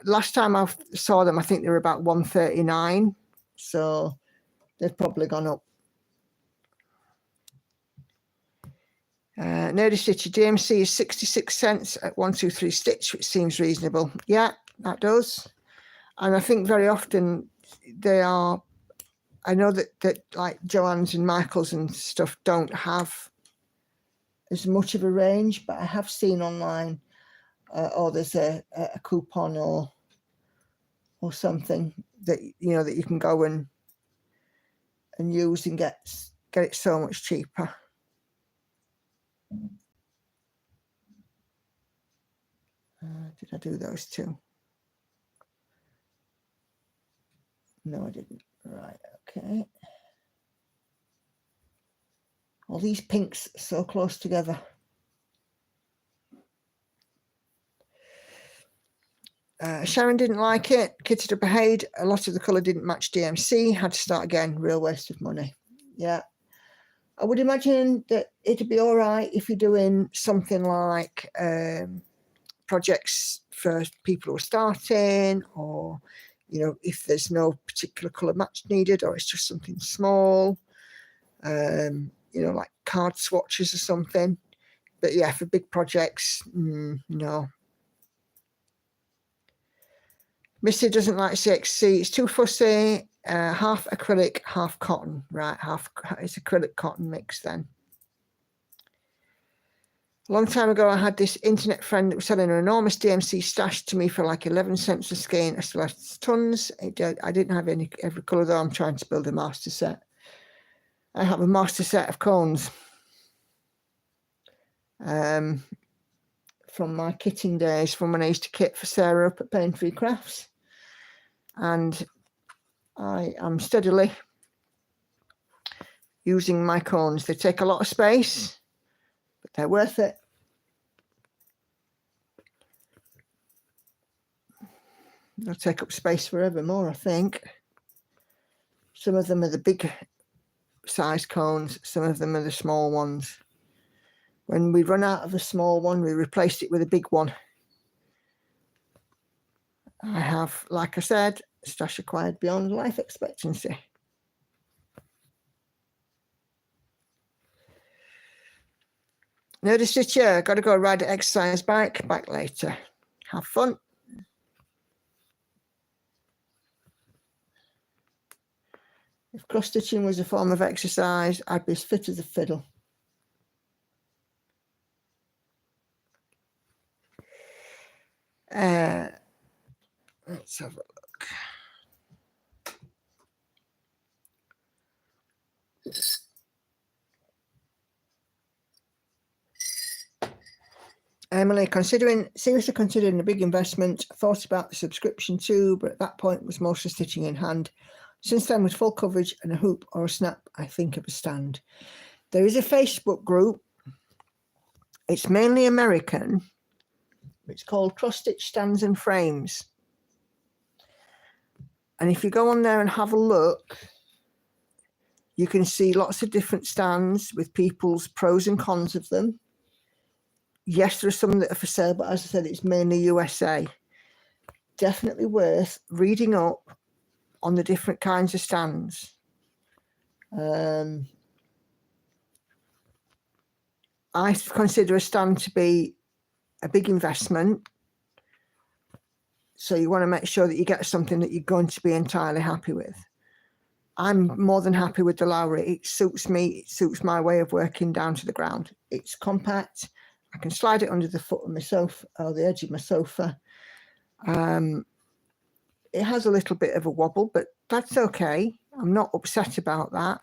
Last time I saw them, I think they were about £1.39. So they've probably gone up. Nerdy Stitch DMC is 66 cents at 123 stitch, which seems reasonable. Yeah, that does. And I think very often they are. I know that like Joann's and Michael's and stuff don't have as much of a range, but I have seen online, or there's a coupon or something that that you can go and use and get it so much cheaper. Did I do those two? No, I didn't. Right, okay. All these pinks so close together. Sharon didn't like it. Kitted up ahead. A lot of the colour didn't match DMC. Had to start again. Real waste of money. Yeah. I would imagine that it'd be all right if you're doing something like projects for people who are starting, or if there's no particular colour match needed, or it's just something small, like card swatches or something. But yeah, for big projects, no. Missy doesn't like CXC. It's too fussy. Half acrylic, half cotton. Right, it's acrylic cotton mix then. A long time ago, I had this internet friend that was selling an enormous DMC stash to me for like 11 cents a skein. I still had tons. I didn't have every colour though. I'm trying to build a master set. I have a master set of cones from my kitting days, from when I used to kit for Sarah up at Pain Free Crafts. And I am steadily using my cones. They take a lot of space, but they're worth it. They'll take up space forevermore, I think. Some of them are the big size cones, some of them are the small ones. When we run out of a small one, we replaced it with a big one. I have, like I said, stash acquired beyond life expectancy. Nerdy Stitcher, got to go ride an exercise bike. Back later. Have fun. If cross stitching was a form of exercise, I'd be as fit as a fiddle. Let's have a look. Emily, seriously considering a big investment. Thought about the subscription too, but at that point was mostly stitching in hand. Since then, with full coverage and a hoop or a snap, I think of a stand. There is a Facebook group It's mainly American. It's called Cross Stitch Stands and Frames. And if you go on there and have a look, you can see lots of different stands with people's pros and cons of them. Yes, there are some that are for sale, but as I said, it's mainly USA. Definitely worth reading up on the different kinds of stands. I consider a stand to be a big investment. So you want to make sure that you get something that you're going to be entirely happy with. I'm more than happy with the Lowry. It suits me. It suits my way of working down to the ground. It's compact. I can slide it under the foot of my sofa or the edge of my sofa. It has a little bit of a wobble, but that's okay. I'm not upset about that.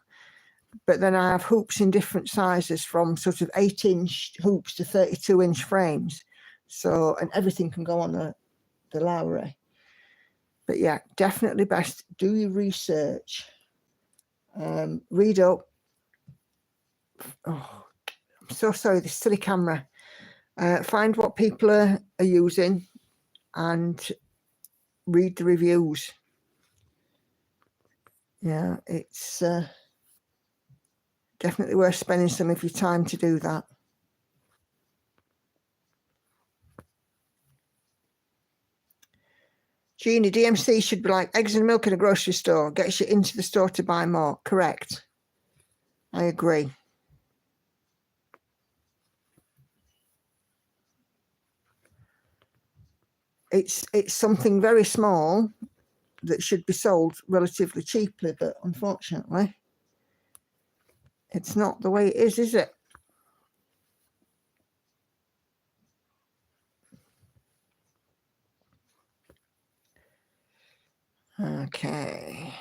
But then I have hoops in different sizes, from sort of 8-inch hoops to 32-inch frames. So, and everything can go on the Lowry. But yeah, definitely best do your research. Read up. Oh, I'm so sorry, this silly camera. Find what people are using and read the reviews. Yeah, it's definitely worth spending some of your time to do that. Jeannie, DMC should be like eggs and milk in a grocery store. Gets you into the store to buy more. Correct. I agree. It's something very small that should be sold relatively cheaply, but unfortunately, it's not the way it is it? Okay.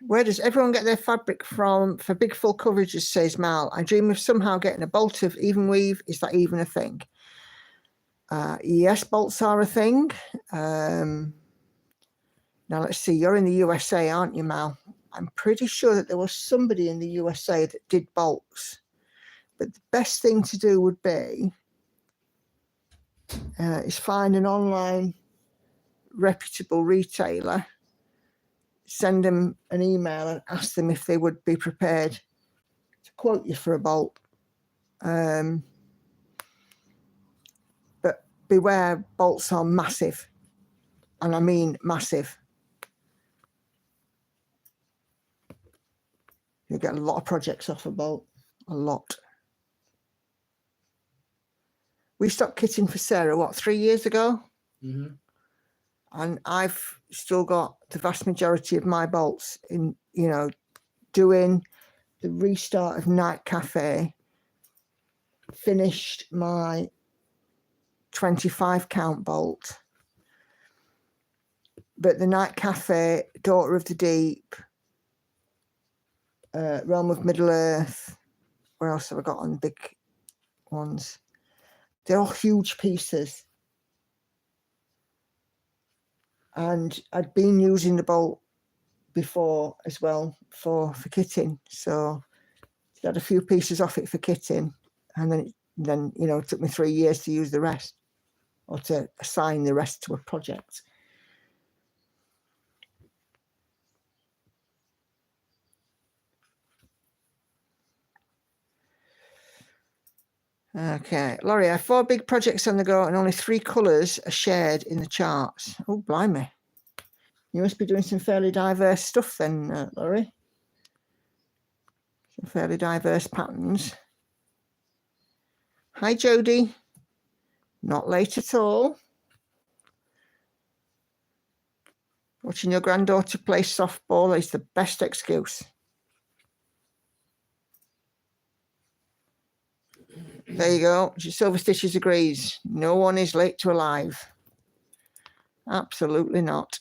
Where does everyone get their fabric from for big full coverages, says Mal? I dream of somehow getting a bolt of even weave. Is that even a thing? Yes, bolts are a thing. Now, let's see. You're in the USA, aren't you, Mal? I'm pretty sure that there was somebody in the USA that did bolts. But the best thing to do would be is find an online reputable retailer, send them an email and ask them if they would be prepared to quote you for a bolt. But beware, bolts are massive. And I mean massive. You get a lot of projects off a bolt. A lot. We stopped kitting for Sarah, what, 3 years ago? Mm-hmm. And I've still got the vast majority of my bolts in, you know, doing the restart of Night Cafe, finished my 25 count bolt. But the Night Cafe, Daughter of the Deep, Realm of Middle Earth, where else have I got on big ones? They're all huge pieces. And I'd been using the bolt before as well for kitting. So I had a few pieces off it for kitting. And then you know, it took me 3 years to use the rest, or to assign the rest to a project. Okay, Laurie, I have 4 big projects on the go and only 3 colours are shared in the charts. Oh, blimey. You must be doing some fairly diverse stuff then, Laurie. Some fairly diverse patterns. Hi, Jodie. Not late at all. Watching your granddaughter play softball is the best excuse. There you go. Silver Stitches agrees. No one is late to a live. Absolutely not.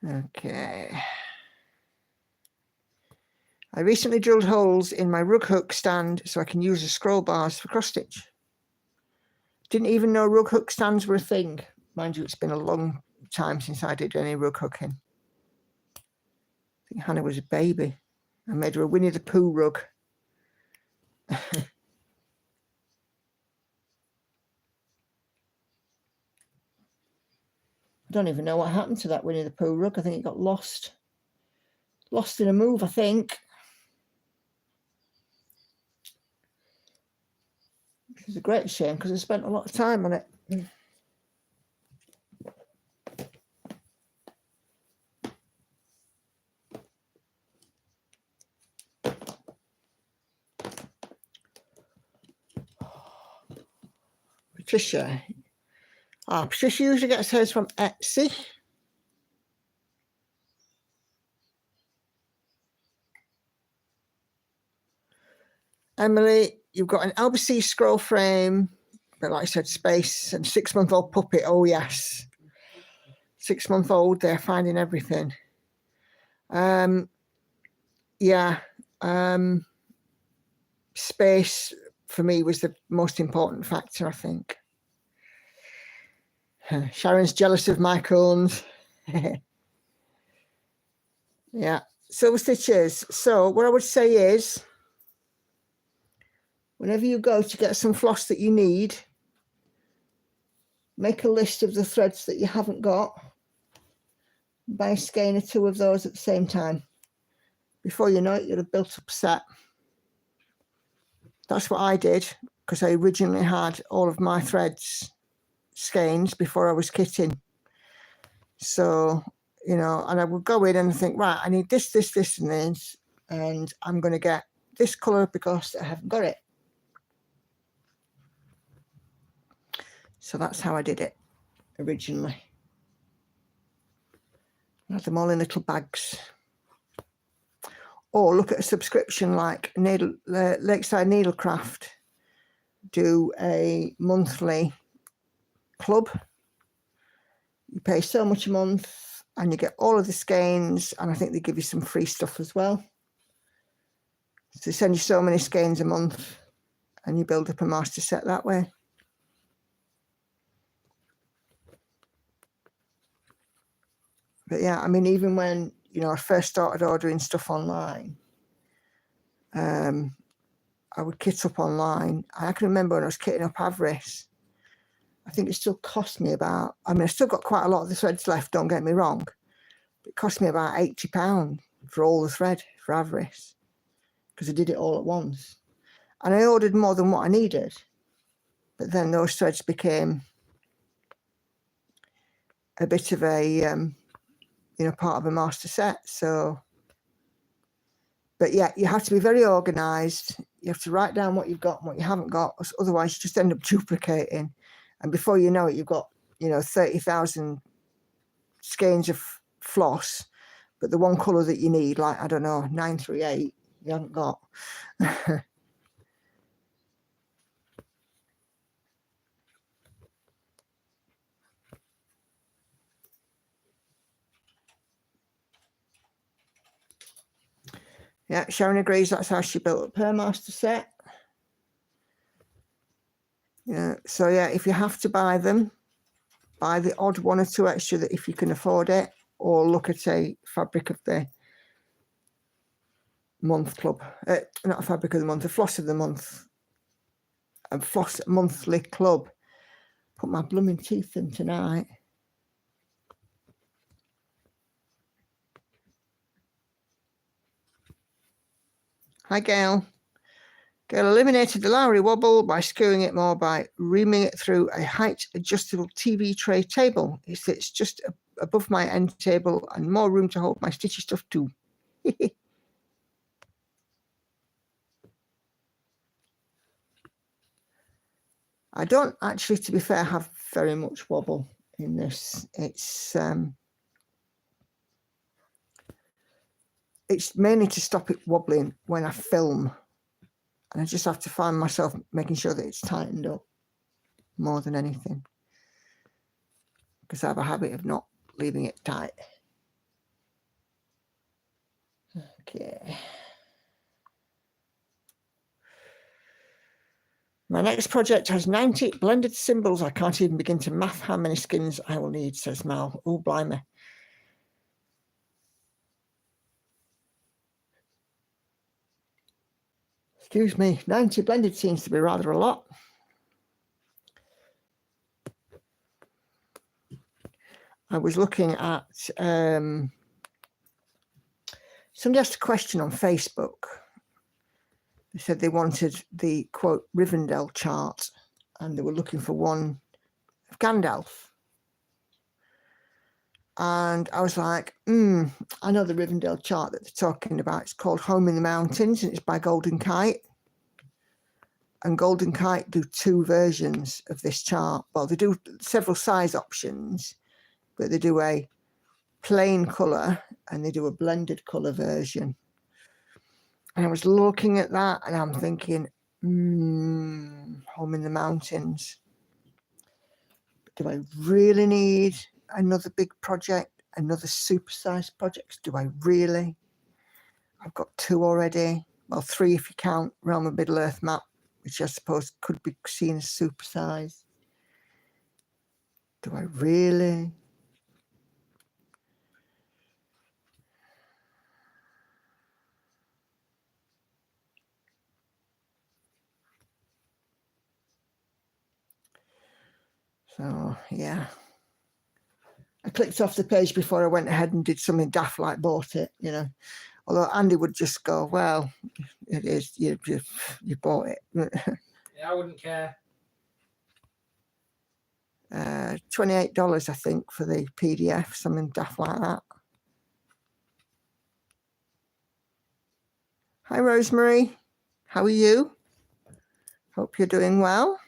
Okay. I recently drilled holes in my rug hook stand so I can use the scroll bars for cross stitch. Didn't even know rug hook stands were a thing. Mind you, it's been a long time since I did any rug hooking. I think Hannah was a baby. I made her a Winnie the Pooh rug. I don't even know what happened to that Winnie the Pooh rug. I think it got lost. Lost in a move, I think. Which is a great shame because I spent a lot of time on it. Patricia. Patricia usually gets hers from Etsy. Emily, you've got an LBC scroll frame, but like I said, space and 6-month-old puppet. Oh, yes. 6-month-old, they're finding everything. Yeah. Space for me was the most important factor, I think. Sharon's jealous of my cones. Yeah. Silver stitches. So what I would say is, whenever you go to get some floss that you need, make a list of the threads that you haven't got. Buy a skein or 2 of those at the same time. Before you know it, you'll have built up a set. That's what I did, because I originally had all of my threads skeins before I was kitting. So, you know, and I would go in and think, right, I need this, this, this, and this, and I'm going to get this colour because I haven't got it. So that's how I did it originally. I had them all in little bags. Or look at a subscription like Lakeside Needlecraft. Do a monthly club. You pay so much a month and you get all of the skeins, and I think they give you some free stuff as well. So they send you so many skeins a month and you build up a master set that way. But yeah, I mean, even when, you know, I first started ordering stuff online, I would kit up online. I can remember when I was kitting up Avarice, I think it still cost me about, I mean, I still got quite a lot of the threads left, don't get me wrong. It cost me about £80 for all the thread for Avarice, because I did it all at once. And I ordered more than what I needed. But then those threads became a bit of a, you know, part of a master set. So, but yeah, you have to be very organised. You have to write down what you've got and what you haven't got. Otherwise, you just end up duplicating. And before you know it, you've got, you know, 30,000 skeins of floss, but the one colour that you need, like, I don't know, 938, you haven't got. Yeah, Sharon agrees that's how she built up her master set. Yeah, so yeah, if you have to buy them, buy the odd 1 or 2 extra that if you can afford it, or look at a fabric of the month club. Not a fabric of the month, a floss of the month. A floss monthly club. Put my blooming teeth in tonight. Hi, Gail. Gail eliminated the Lowry wobble by skewing it more by reaming it through a height adjustable TV tray table. It sits just above my end table and more room to hold my stitchy stuff too. I don't actually, to be fair, have very much wobble in this. It's mainly to stop it wobbling when I film. And I just have to find myself making sure that it's tightened up more than anything, because I have a habit of not leaving it tight. Okay. My next project has 90 blended symbols. I can't even begin to math how many skins I will need, says Mal. Oh, blimey. Excuse me, 90 blended seems to be rather a lot. I was looking at, somebody asked a question on Facebook. They said they wanted the, quote, Rivendell chart, and they were looking for one of Gandalf. And I was like, I know the Rivendell chart that they're talking about. It's called Home in the Mountains, and it's by Golden Kite. And Golden Kite do two versions of this chart. Well, they do several size options, but they do a plain colour and they do a blended colour version. And I was looking at that and I'm thinking, Home in the Mountains. Do I really need another big project, another supersized project? Do I really? I've got two already. Well, three if you count Realm of Middle-earth map, which I suppose could be seen as supersized. Do I really? So, yeah. I clicked off the page before I went ahead and did something daft like bought it, you know. Although Andy would just go, well, it is, you bought it. Yeah, I wouldn't care. $28, I think, for the PDF, something daft like that. Hi, Rosemary. How are you? Hope you're doing well.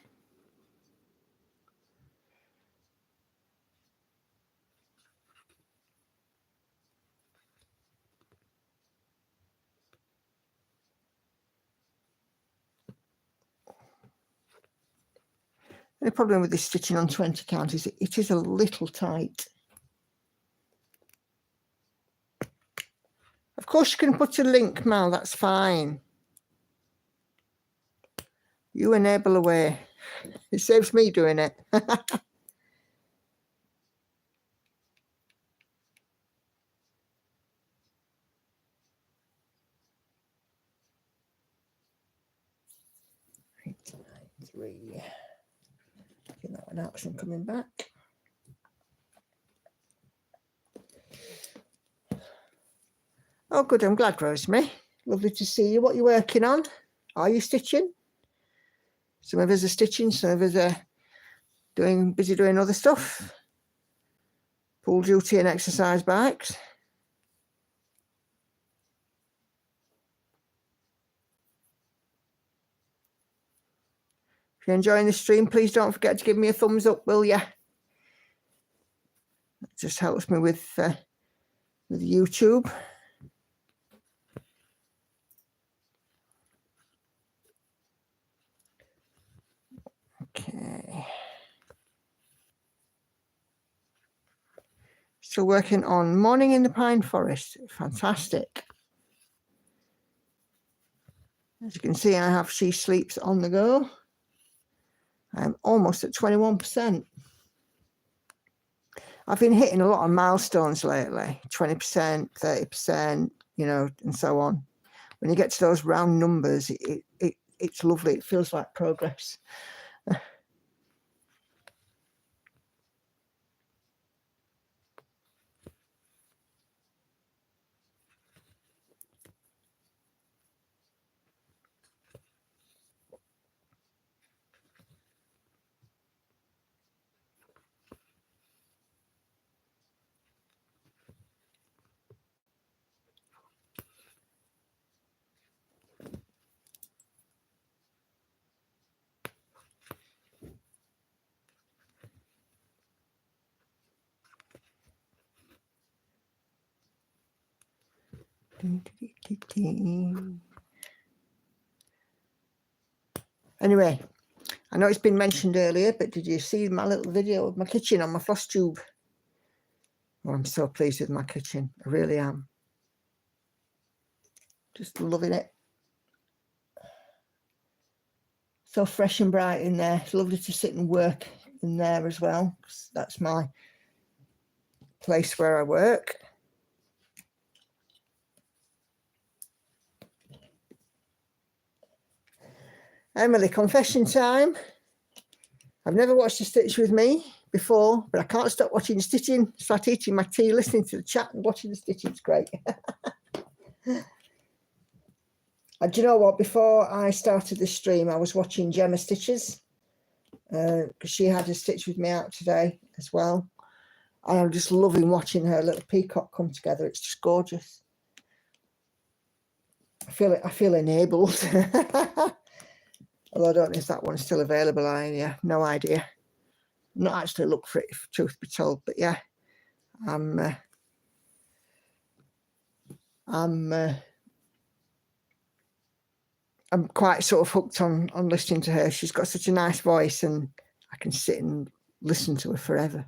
The problem with this stitching on 20 count is it is a little tight. Of course, you can put a link, Mal, that's fine. You enable away. It saves me doing it. Three. Get that one out as I'm coming back. Oh, good. I'm glad, Rosemary. Lovely to see you. What are you working on? Are you stitching? Some of us are stitching. Some of us are busy doing other stuff. Pool duty and exercise bikes. If you're enjoying the stream, please don't forget to give me a thumbs up, will you? That just helps me with YouTube. Okay. Still working on Morning in the Pine Forest. Fantastic. As you can see, I have She Sleeps on the go. I'm almost at 21%. I've been hitting a lot of milestones lately, 20%, 30%, you know, and so on. When you get to those round numbers, it's lovely. It feels like progress. Anyway, I know it's been mentioned earlier, but did you see my little video of my kitchen on my floss tube? Well, I'm so pleased with my kitchen. I really am. Just loving it. So fresh and bright in there. It's lovely to sit and work in there as well. That's my place where I work. Emily, confession time. I've never watched a stitch with me before, but I can't stop watching the stitching. Start eating my tea, listening to the chat and watching the stitching. It's great. And do you know what? Before I started this stream, I was watching Gemma Stitches because she had a stitch with me out today as well. And I'm just loving watching her little peacock come together. It's just gorgeous. I feel enabled. Although I don't know if that one's still available. I no idea. Not actually looked for it, if truth be told, but yeah, I'm quite sort of hooked on listening to her. She's got such a nice voice, and I can sit and listen to her forever.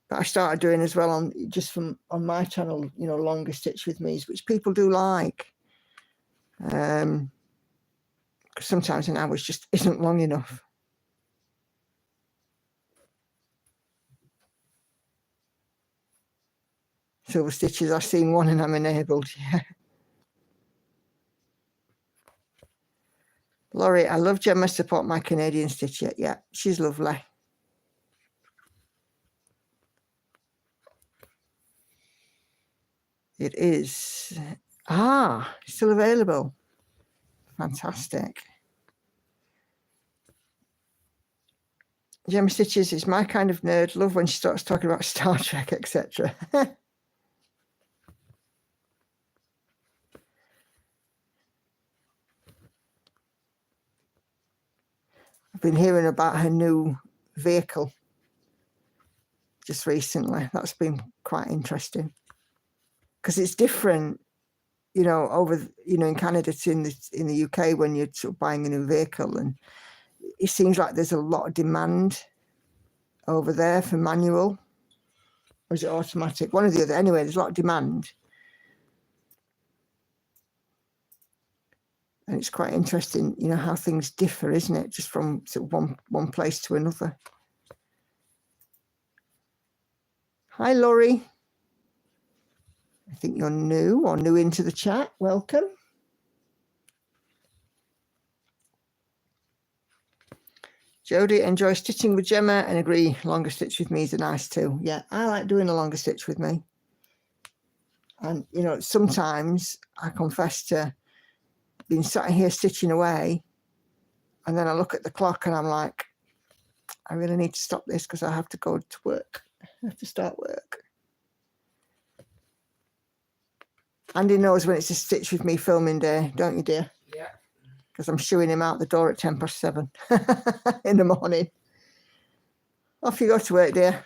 But I started doing as well on my channel, you know, longer stitch with me's, which people do like. Sometimes an hour just isn't long enough. Silver stitches, I've seen one and I'm enabled, yeah. Laurie, I love Gemma, support my Canadian stitcher. Yeah, she's lovely. It is. Still available. Fantastic. Gemma Stitches is my kind of nerd. Love when she starts talking about Star Trek, etc. I've been hearing about her new vehicle just recently. That's been quite interesting because it's different, you know, over, you know, in Canada to in the UK when you're sort of buying a new vehicle, and it seems like there's a lot of demand over there for manual, or is it automatic? One or the other. Anyway, there's a lot of demand. And it's quite interesting, you know, how things differ, isn't it? Just from sort of one place to another. Hi, Laurie. I think you're new or new into the chat. Welcome. Jodie, enjoy stitching with Gemma and agree longer stitch with me is nice too. Yeah, I like doing a longer stitch with me. And, you know, sometimes I confess to being sat here stitching away, and then I look at the clock and I'm like, I really need to stop this because I have to go to work. I have to start work. Andy knows when it's a stitch with me filming day, don't you, dear? Yeah. Because I'm shooing him out the door at 7:10 in the morning. Off you go to work, dear.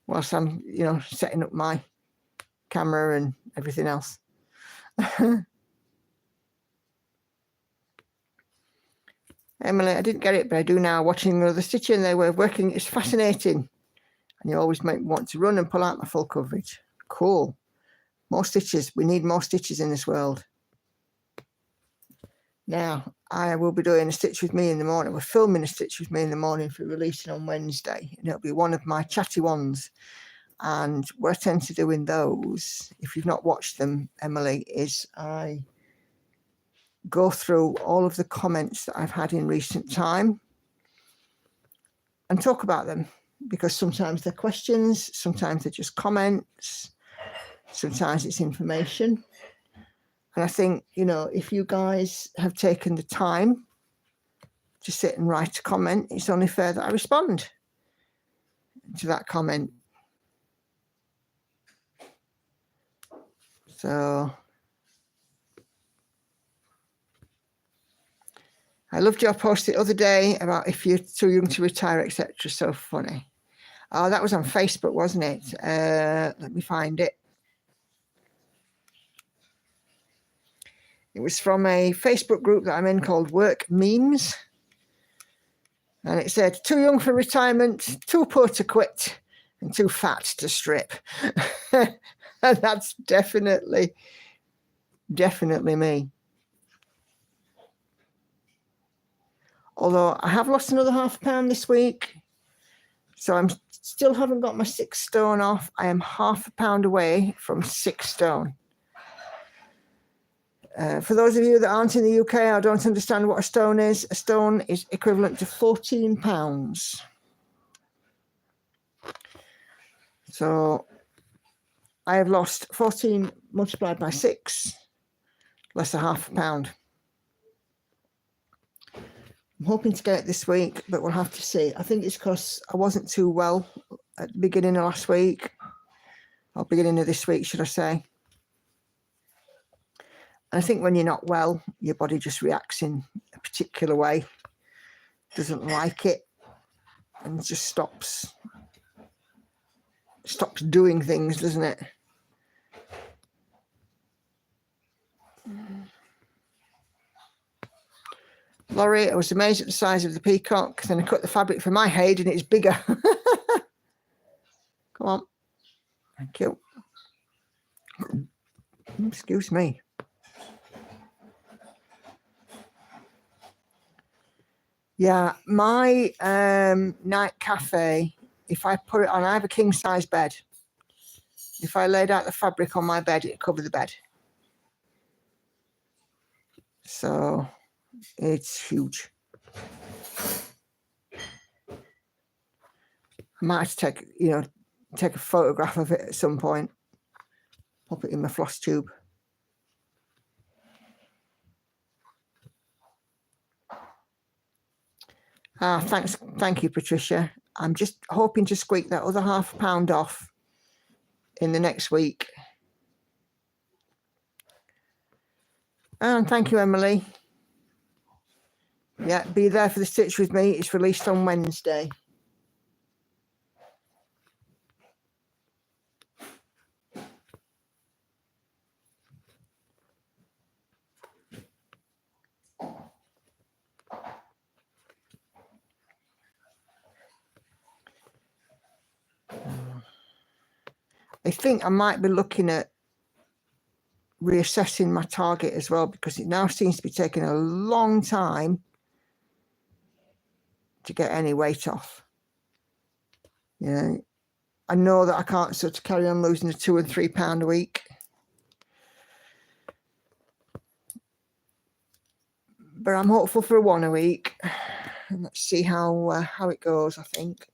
Whilst I'm, you know, setting up my camera and everything else. Emily, I didn't get it, but I do now. Watching another stitching, they were working. It's fascinating. And you always make me want to run and pull out my full coverage. Cool. More stitches. We need more stitches in this world. Now, I will be doing a stitch with me in the morning. We're filming a stitch with me in the morning for releasing on Wednesday. And it'll be one of my chatty ones. And what I tend to do in those, if you've not watched them, Emily, is I go through all of the comments that I've had in recent time and talk about them, because sometimes they're questions, sometimes they're just comments, sometimes it's information. And I think, you know, if you guys have taken the time to sit and write a comment, it's only fair that I respond to that comment. So I loved your post the other day about if you're too young to retire, etc. So funny. Oh, that was on Facebook, wasn't it? Let me find it. It was from a Facebook group that I'm in called Work Memes. And it said, too young for retirement, too poor to quit, and too fat to strip. And that's definitely Definitely me. Although I have lost another ½ pound this week. So I'm still haven't got my 6 stone off. I am ½ pound away from 6 stone. For those of you that aren't in the UK, I don't understand what a stone is. A stone is equivalent to 14 pounds. So I have lost 14 multiplied by 6, less a ½ pound. I'm hoping to get it this week, but we'll have to see. I think it's because I wasn't too well at the beginning of last week, or beginning of this week, should I say. And I think when you're not well, your body just reacts in a particular way, doesn't like it, and just stops doing things, doesn't it? Laurie, I was amazed at the size of the peacock. Then I cut the fabric for my head and it's bigger. Come on. Thank you. Excuse me. Yeah, my night cafe, if I put it on, I have a king size bed. If I laid out the fabric on my bed, it'd cover the bed. So it's huge. I might have to take a photograph of it at some point. Pop it in my floss tube. Thank you, Patricia. I'm just hoping to squeak that other ½ pound off in the next week. And thank you, Emily. Yeah, be there for the stitch with me. It's released on Wednesday. I think I might be looking at reassessing my target as well, because it now seems to be taking a long time to get any weight off. I know that I can't sort of carry on losing the 2 and 3 pound a week. But I'm hopeful for a 1 a week. And let's see how it goes, I think.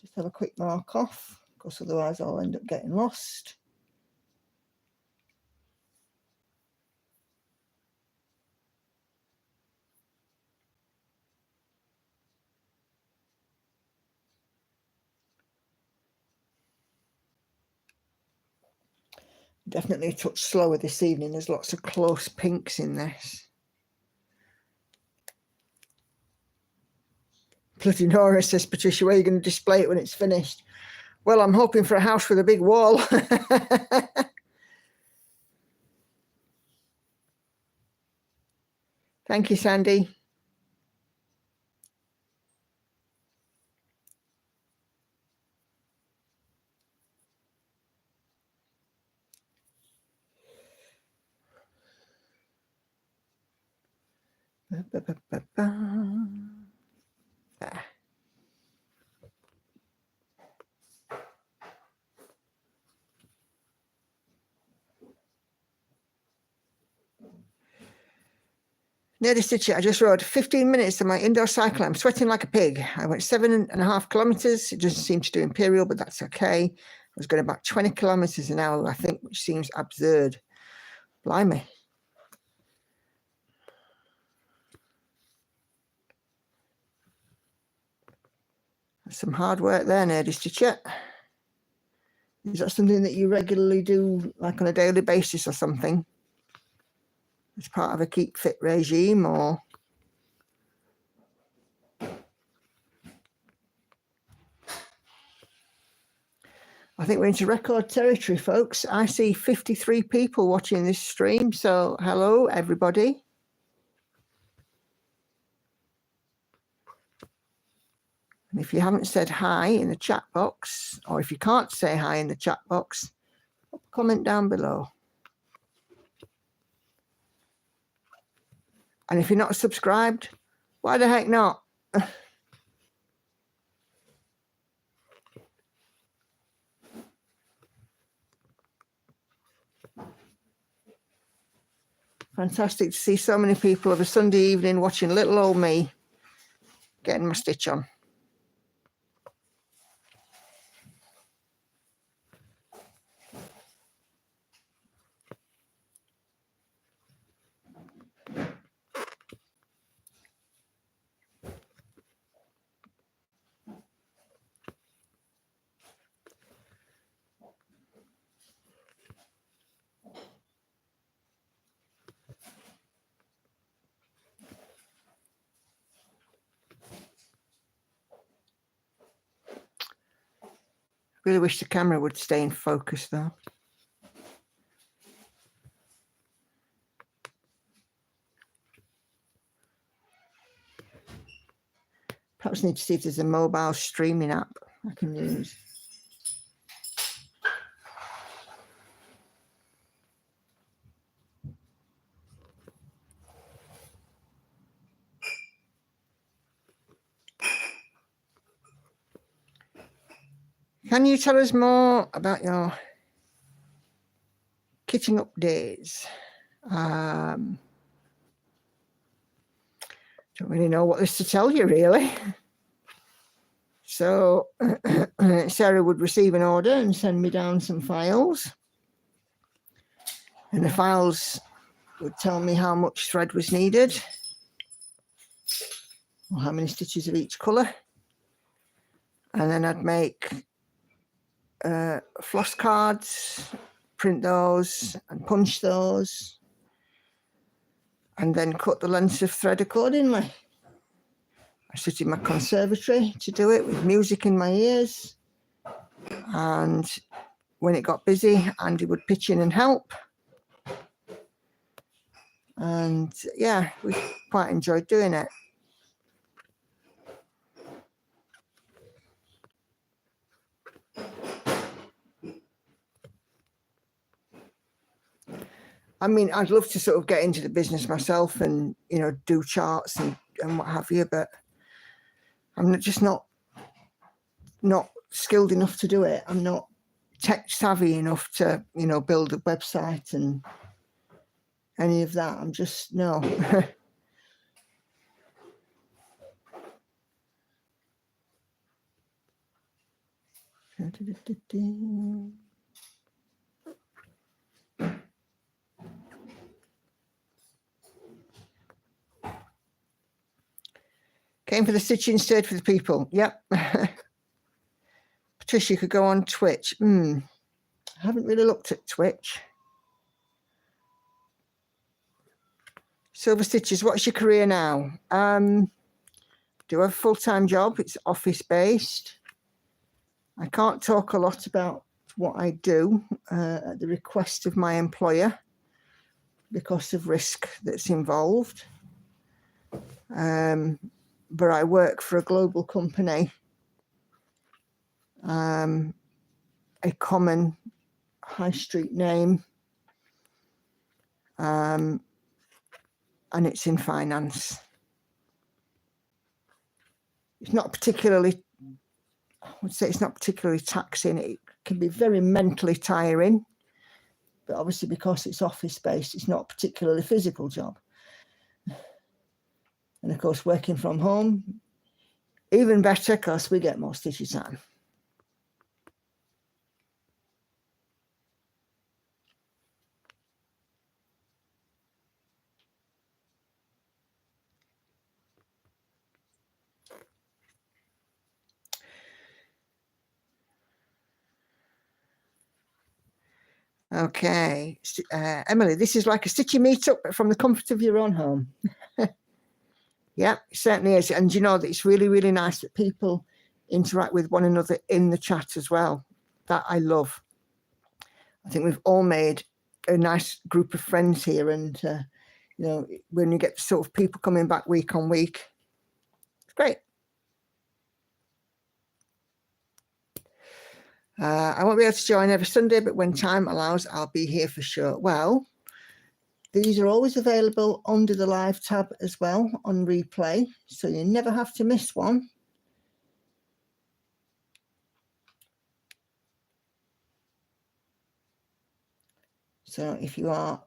Just have a quick mark off, because otherwise I'll end up getting lost. Definitely a touch slower this evening. There's lots of close pinks in this. Bloody Nora, says Patricia, where are you going to display it when it's finished? Well, I'm hoping for a house with a big wall. Thank you, Sandy. Near the stitch, I just rode 15 minutes on my indoor cycle. I'm sweating like a pig. I went 7.5 kilometers. It doesn't seem to do imperial, but that's okay. I was going about 20 kilometers an hour, I think, which seems absurd. Blimey. That's some hard work there, Nerdy Stitcher. Is that something that you regularly do, like on a daily basis or something? As part of a keep fit regime, or? I think we're into record territory, folks. I see 53 people watching this stream, so hello, everybody. And if you haven't said hi in the chat box, or if you can't say hi in the chat box, comment down below. And if you're not subscribed, why the heck not? Fantastic to see so many people of a Sunday evening watching little old me getting my stitch on. Really wish the camera would stay in focus though. Perhaps need to see if there's a mobile streaming app I can use. Can you tell us more about your kitting up days? Don't really know what there's to tell you, really. So Sarah would receive an order and send me down some files. And the files would tell me how much thread was needed, or how many stitches of each colour. And then I'd make floss cards, print those and punch those, and then cut the lengths of thread accordingly. I sit in my conservatory to do it with music in my ears, and when it got busy, Andy would pitch in and help. And yeah, we quite enjoyed doing it. I mean, I'd love to sort of get into the business myself and, you know, do charts and what have you, but I'm just not skilled enough to do it. I'm not tech savvy enough to, you know, build a website and any of that. I'm just, no. Came for the stitching, stayed for the people. Yep. Patricia could go on Twitch. I haven't really looked at Twitch. Silver Stitches, what's your career now? Do have a full-time job. It's office-based. I can't talk a lot about what I do at the request of my employer because of risk that's involved. But I work for a global company, a common high street name, and it's in finance. It's not particularly, I would say it's not particularly taxing. It can be very mentally tiring, but obviously because it's office-based, it's not a particularly physical job. And of course, working from home, even better because we get more stitches time. Okay, Emily, this is like a stitchy meetup from the comfort of your own home. Yeah, it certainly is. And you know that it's really, really nice that people interact with one another in the chat as well. That I love. I think we've all made a nice group of friends here. And, you know, when you get sort of people coming back week on week, it's great. I won't be able to join every Sunday, but when time allows, I'll be here for sure. Well, these are always available under the live tab as well on replay, so you never have to miss one. So if you are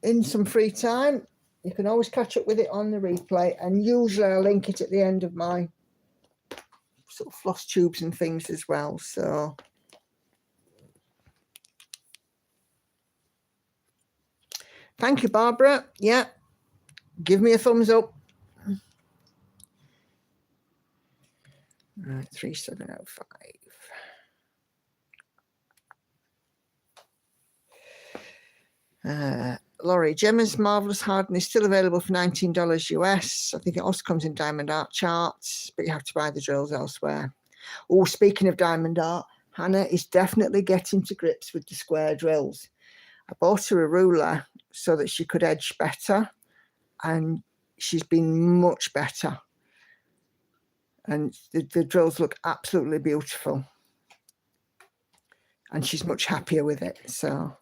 in some free time, you can always catch up with it on the replay, and usually I'll link it at the end of my sort of floss tubes and things as well. So thank you, Barbara. Yeah, give me a thumbs up. Right, 3705. Laurie, Gemma's Marvelous Harden is still available for $19 US. I think it also comes in diamond art charts, but you have to buy the drills elsewhere. Oh, speaking of diamond art, Hannah is definitely getting to grips with the square drills. I bought her a ruler so that she could edge better, and she's been much better. And the drills look absolutely beautiful. And she's much happier with it, so...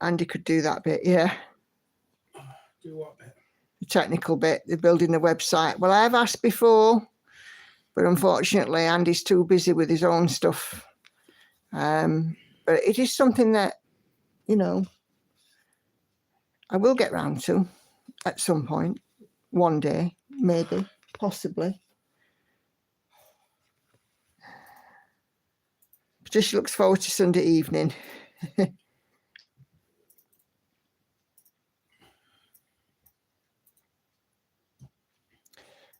Andy could do that bit, yeah. Do what bit? The technical bit, the building the website. Well, I've asked before, but unfortunately Andy's too busy with his own stuff. But it is something that, you know, I will get round to at some point, one day, maybe, possibly. Patricia looks forward to Sunday evening.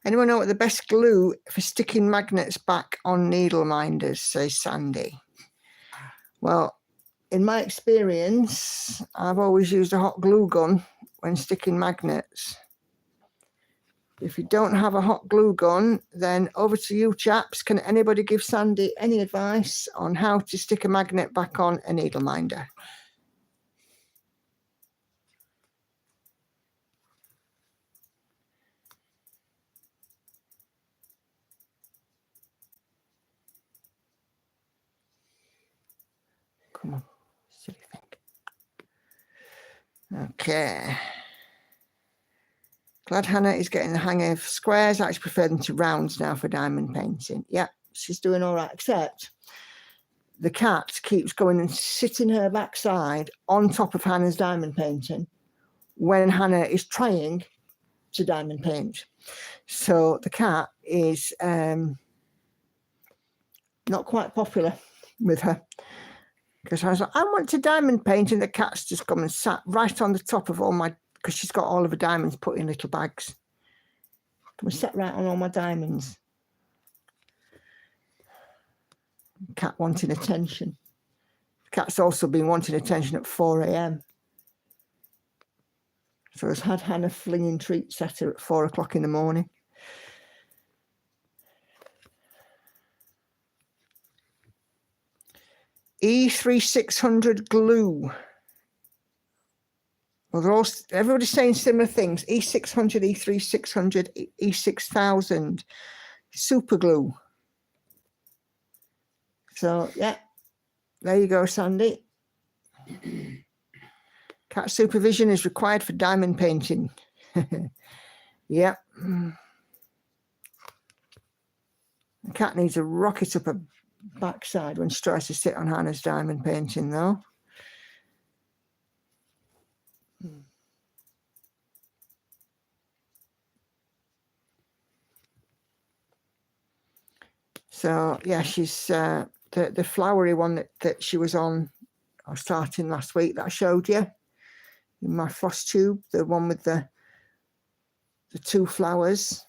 Anyone know what the best glue for sticking magnets back on needle minders, says Sandy? Well, in my experience, I've always used a hot glue gun when sticking magnets. If you don't have a hot glue gun, then over to you chaps. Can anybody give Sandy any advice on how to stick a magnet back on a needle minder? Come on, silly thing. Okay. Glad Hannah is getting the hang of squares. I actually prefer them to rounds now for diamond painting. Yeah, she's doing all right, except the cat keeps going and sitting her backside on top of Hannah's diamond painting when Hannah is trying to diamond paint. So the cat is not quite popular with her, because I was like, I want to diamond paint, and the cat's just come and sat right on the top of all my, because she's got all of her diamonds put in little bags. Come and sat right on all my diamonds. Cat wanting attention. The cat's also been wanting attention at 4 a.m. So has had Hannah flinging treats at her at 4 o'clock in the morning. E3600 glue. Well, they're all, everybody's saying similar things. E600, E3600, E6000, super glue. So, yeah, there you go, Sandy. Cat supervision is required for diamond painting. Yeah. The cat needs a rocket up her backside when she tries to sit on Hannah's diamond painting, though. So, yeah, she's the flowery one that she was on, or starting last week, that I showed you in my floss tube, the one with the two flowers.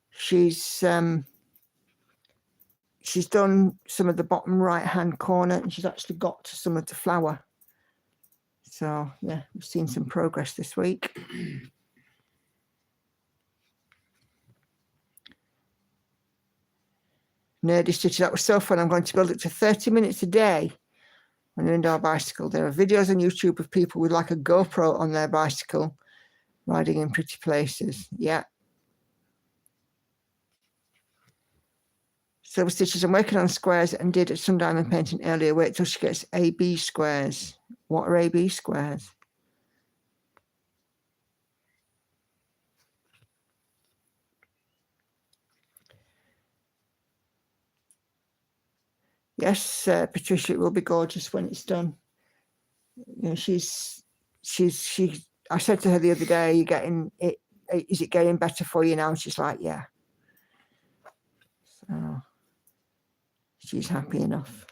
She's done some of the bottom right hand corner, and she's actually got to some of the flower. So yeah, we've seen some progress this week. Nerdy Stitch, that was so fun. I'm going to build it to 30 minutes a day on an indoor bicycle. There are videos on YouTube of people with like a GoPro on their bicycle riding in pretty places. Yeah. Silver Stitches, I'm working on squares and did some diamond painting earlier. Wait till she gets AB squares. What are AB squares? Yes, Patricia, it will be gorgeous when it's done. You know, she. I said to her the other day, "You getting it? Is it getting better for you now?" And she's like, "Yeah." So she's happy enough.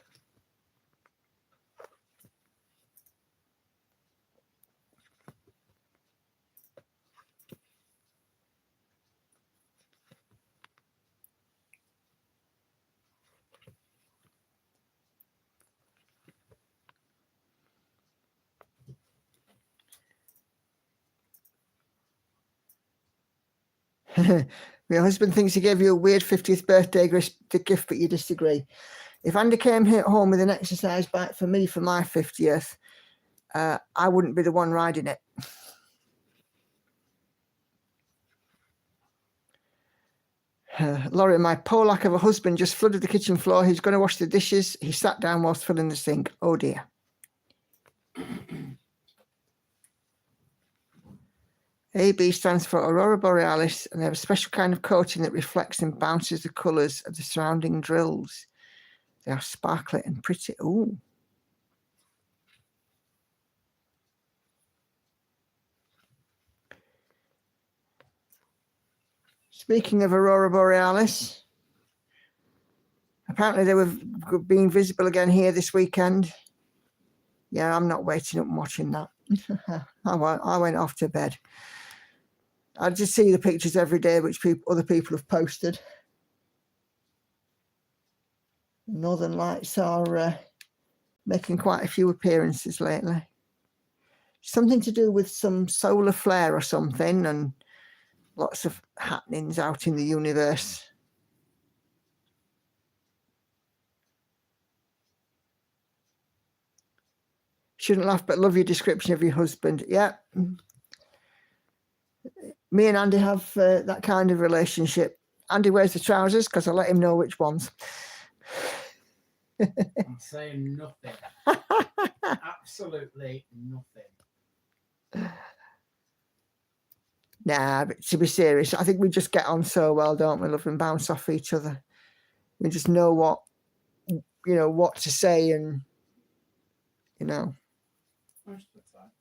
My husband thinks he gave you a weird 50th birthday gift, but you disagree. If Andy came home with an exercise bike for me for my 50th, I wouldn't be the one riding it. Laurie, my poor lack of a husband just flooded the kitchen floor. He's going to wash the dishes. He sat down whilst filling the sink. Oh dear. AB stands for Aurora Borealis, and they have a special kind of coating that reflects and bounces the colours of the surrounding drills. They are sparkly and pretty. Ooh. Speaking of Aurora Borealis, apparently they were being visible again here this weekend. Yeah, I'm not waiting up and watching that. I went off to bed. I just see the pictures every day which other people have posted. Northern Lights are making quite a few appearances lately. Something to do with some solar flare or something, and lots of happenings out in the universe. Shouldn't laugh, but love your description of your husband. Yeah. Me and Andy have that kind of relationship. Andy wears the trousers because I let him know which ones. I'm saying nothing. Absolutely nothing. Nah, but to be serious, I think we just get on so well, don't we? Love and bounce off each other. We just know what to say, and Most of the time.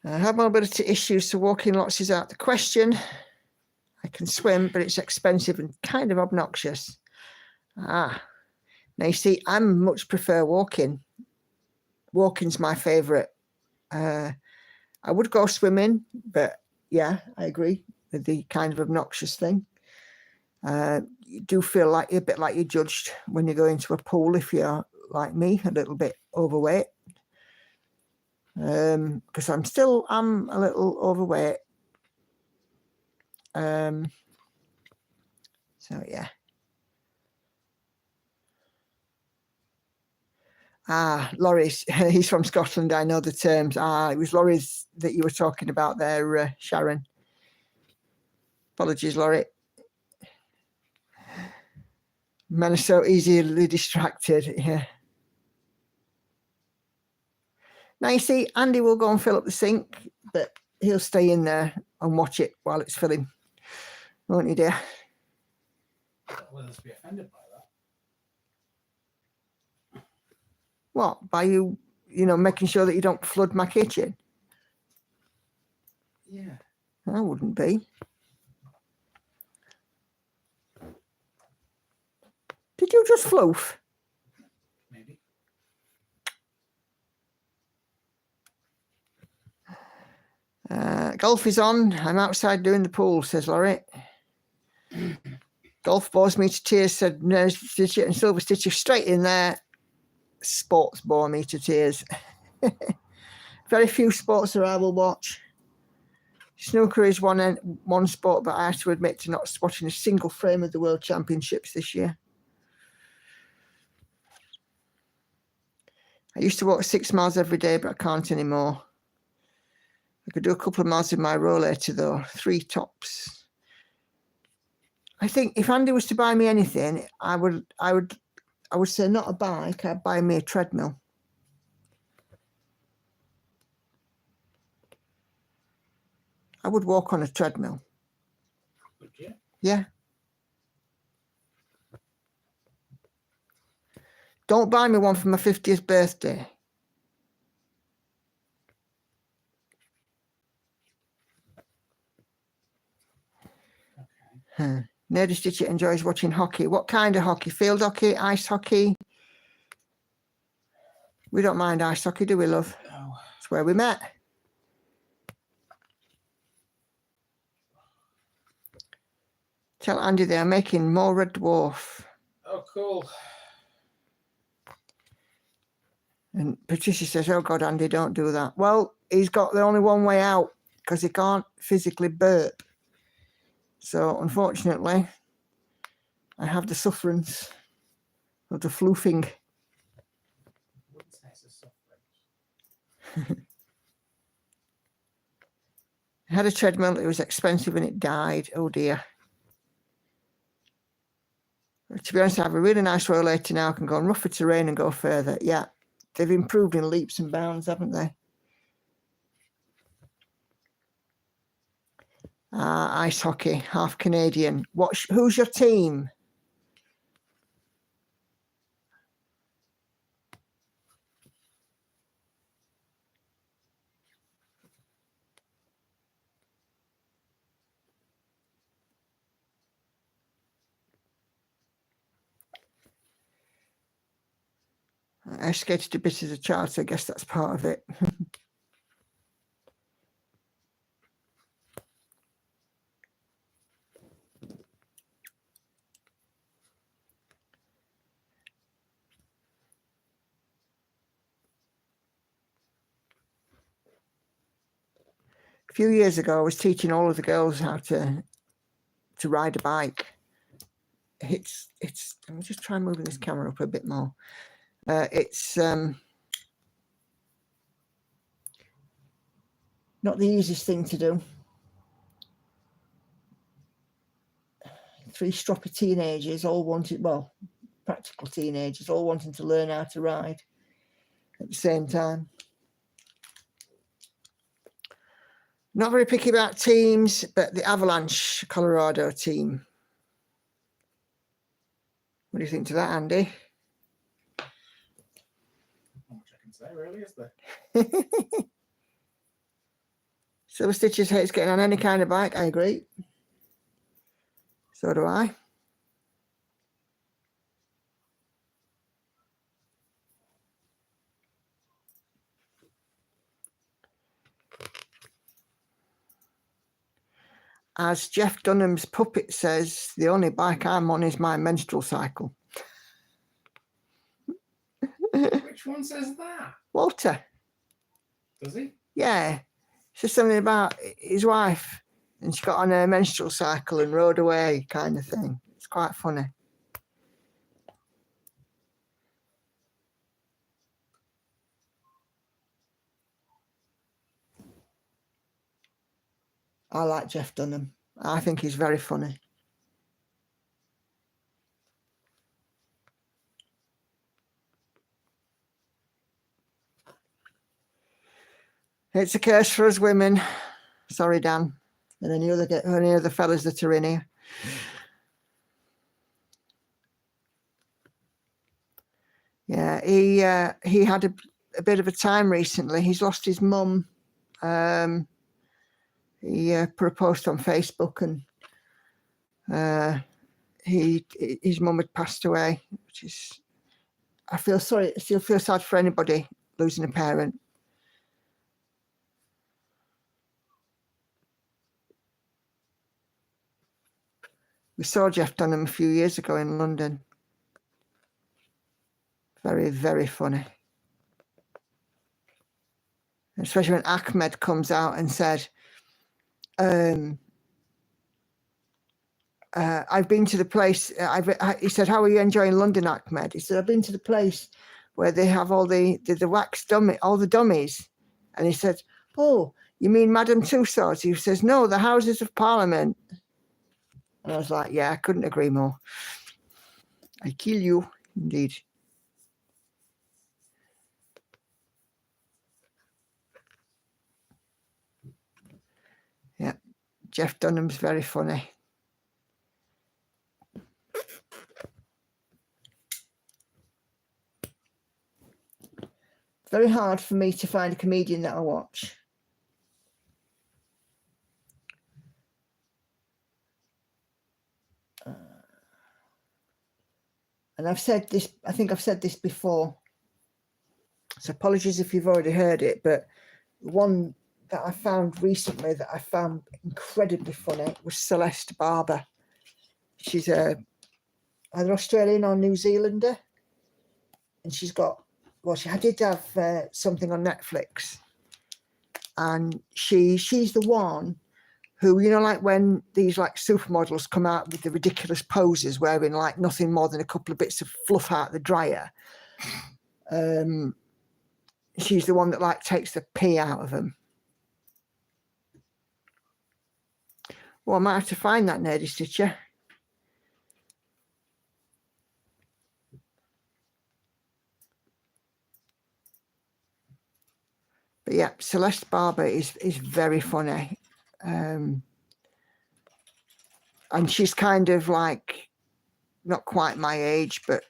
I have mobility issues, so walking lots is out the question. I can swim, but it's expensive and kind of obnoxious. Now you see, I much prefer walking. Walking's my favourite. I would go swimming, but yeah, I agree with the kind of obnoxious thing. You do feel like a bit like you're judged when you go into a pool if you're like me, a little bit overweight. Because I'm a little overweight. So yeah. Laurie's, he's from Scotland. I know the terms. It was Laurie's that you were talking about there, Sharon. Apologies, Laurie. Men are so easily distracted. Yeah. Now you see, Andy will go and fill up the sink, but he'll stay in there and watch it while it's filling. Won't you, dear? Will us be offended by that? What? By you making sure that you don't flood my kitchen? Yeah. I wouldn't be. Did you just floof? Maybe. Golf is on. I'm outside doing the pool, says Laurie. Golf bores me to tears, said Nurse Stitcher, and Silver Stitcher straight in there. Sports bore me to tears. Very few sports that I will watch. Snooker is one sport, but I have to admit to not watching a single frame of the World Championships this year. I used to walk 6 miles every day, but I can't anymore. I could do a couple of miles in my rollator though, 3 tops. I think if Andy was to buy me anything, I would say not a bike, I'd buy me a treadmill. I would walk on a treadmill. Would you? Yeah. Don't buy me one for my 50th birthday. Okay. Nerdy Stitcher enjoys watching hockey. What kind of hockey? Field hockey? Ice hockey? We don't mind ice hockey, do we, love? No. It's where we met. Tell Andy they are making more Red Dwarf. Oh, cool. And Patricia says, oh, God, Andy, don't do that. Well, he's got the only one way out because he can't physically burp. So, unfortunately, I have the sufferance of the floofing. I wouldn't say it's a suffering. I had a treadmill. It was expensive and it died. Oh, dear. But to be honest, I have a really nice rollator now. I can go on rougher terrain and go further. Yeah, they've improved in leaps and bounds, haven't they? Ice hockey, half Canadian. Who's your team? I skated a bit as a child, so I guess that's part of it. A few years ago, I was teaching all of the girls how to ride a bike. It's. Let me just try moving this camera up a bit more. It's not the easiest thing to do. 3 stroppy teenagers all wanted, well, practical teenagers all wanting to learn how to ride at the same time. Not very picky about teams, but the Avalanche Colorado team. What do you think to that, Andy? Not much I can say, really, is there? Silver Stitches hates getting on any kind of bike. I agree. So do I. As Jeff Dunham's puppet says, the only bike I'm on is my menstrual cycle. Which one says that? Walter. Does he? Yeah. It's just something about his wife and she got on her menstrual cycle and rode away kind of thing. It's quite funny. I like Jeff Dunham. I think he's very funny. It's a curse for us women. Sorry, Dan. And any other fellas that are in here. Yeah, he had a bit of a time recently. He's lost his mum. He put a post on Facebook and his mum had passed away, which is, I feel sorry. I still feel sad for anybody losing a parent. We saw Jeff Dunham a few years ago in London. Very, very funny. Especially when Ahmed comes out and said, I've been to the place, he said, how are you enjoying London, Ahmed? He said, I've been to the place where they have all the wax dummy, all the dummies. And he said, oh, You mean Madame Tussauds? He says, no, the Houses of Parliament. And I was like, yeah, I couldn't agree more. I kill you, indeed. Yeah, Jeff Dunham's very funny. Very hard for me to find a comedian that I watch. And I've said this, I think I've said this before. So apologies if you've already heard it, but one that I found recently that I found incredibly funny was Celeste Barber. She's either Australian or New Zealander. And she's got, well, she did have something on Netflix. And she's the one who, you know, like when these like supermodels come out with the ridiculous poses wearing like nothing more than a couple of bits of fluff out of the dryer. She's the one that like takes the pee out of them. Well, I might have to find that nerdy stitcher. But yeah, Celeste Barber is very funny. And she's kind of like not quite my age, but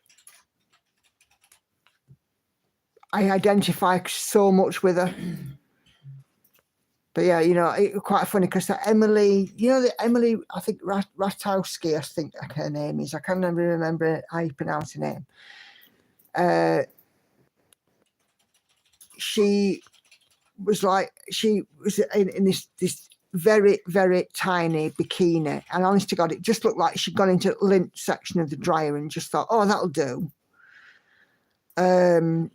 I identify so much with her. But yeah, you know, it's quite funny because that Emily, you know, the Emily, I think Ratowski, I think her name is. I can't remember how you pronounce her name. She was in this very, very tiny bikini. And honest to God, it just looked like she'd gone into the lint section of the dryer and just thought, oh, that'll do. And,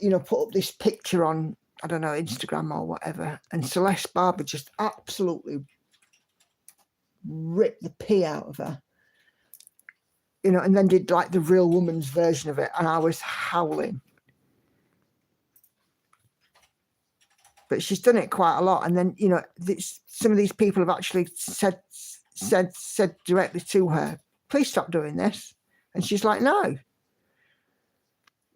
you know, put up this picture on, I don't know, Instagram or whatever. And Celeste Barber just absolutely ripped the pee out of her. You know, and then did like the real woman's version of it. And I was howling. But she's done it quite a lot. And then, you know, some of these people have actually said directly to her, please stop doing this. And she's like, no.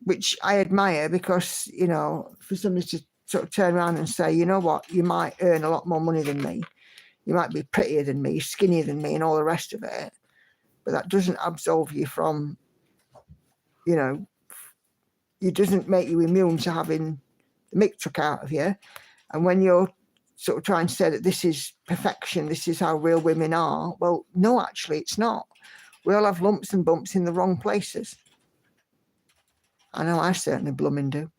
Which I admire because, you know, for somebody to sort of turn around and say, you know what, you might earn a lot more money than me. You might be prettier than me, skinnier than me and all the rest of it. But that doesn't absolve you from, you know, it doesn't make you immune to having the mick took out of you. And when you're sort of trying to say that this is perfection, this is how real women are, well, no, actually, it's not. We all have lumps and bumps in the wrong places. I know I certainly blooming do.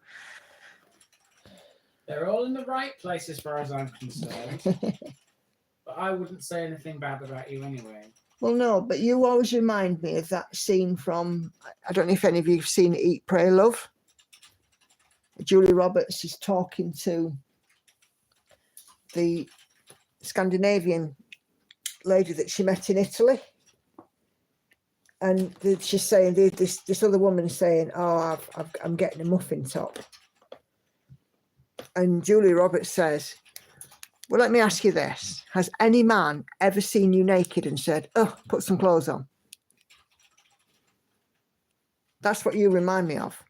They're all in the right place as far as I'm concerned. But I wouldn't say anything bad about you anyway. Well, no, but you always remind me of that scene from, I don't know if any of you have seen Eat, Pray, Love. Julia Roberts is talking to the Scandinavian lady that she met in Italy. And she's saying, this other woman is saying, oh, I'm getting a muffin top. And Julia Roberts says, well, let me ask you this. Has any man ever seen you naked and said, oh, put some clothes on? That's what you remind me of.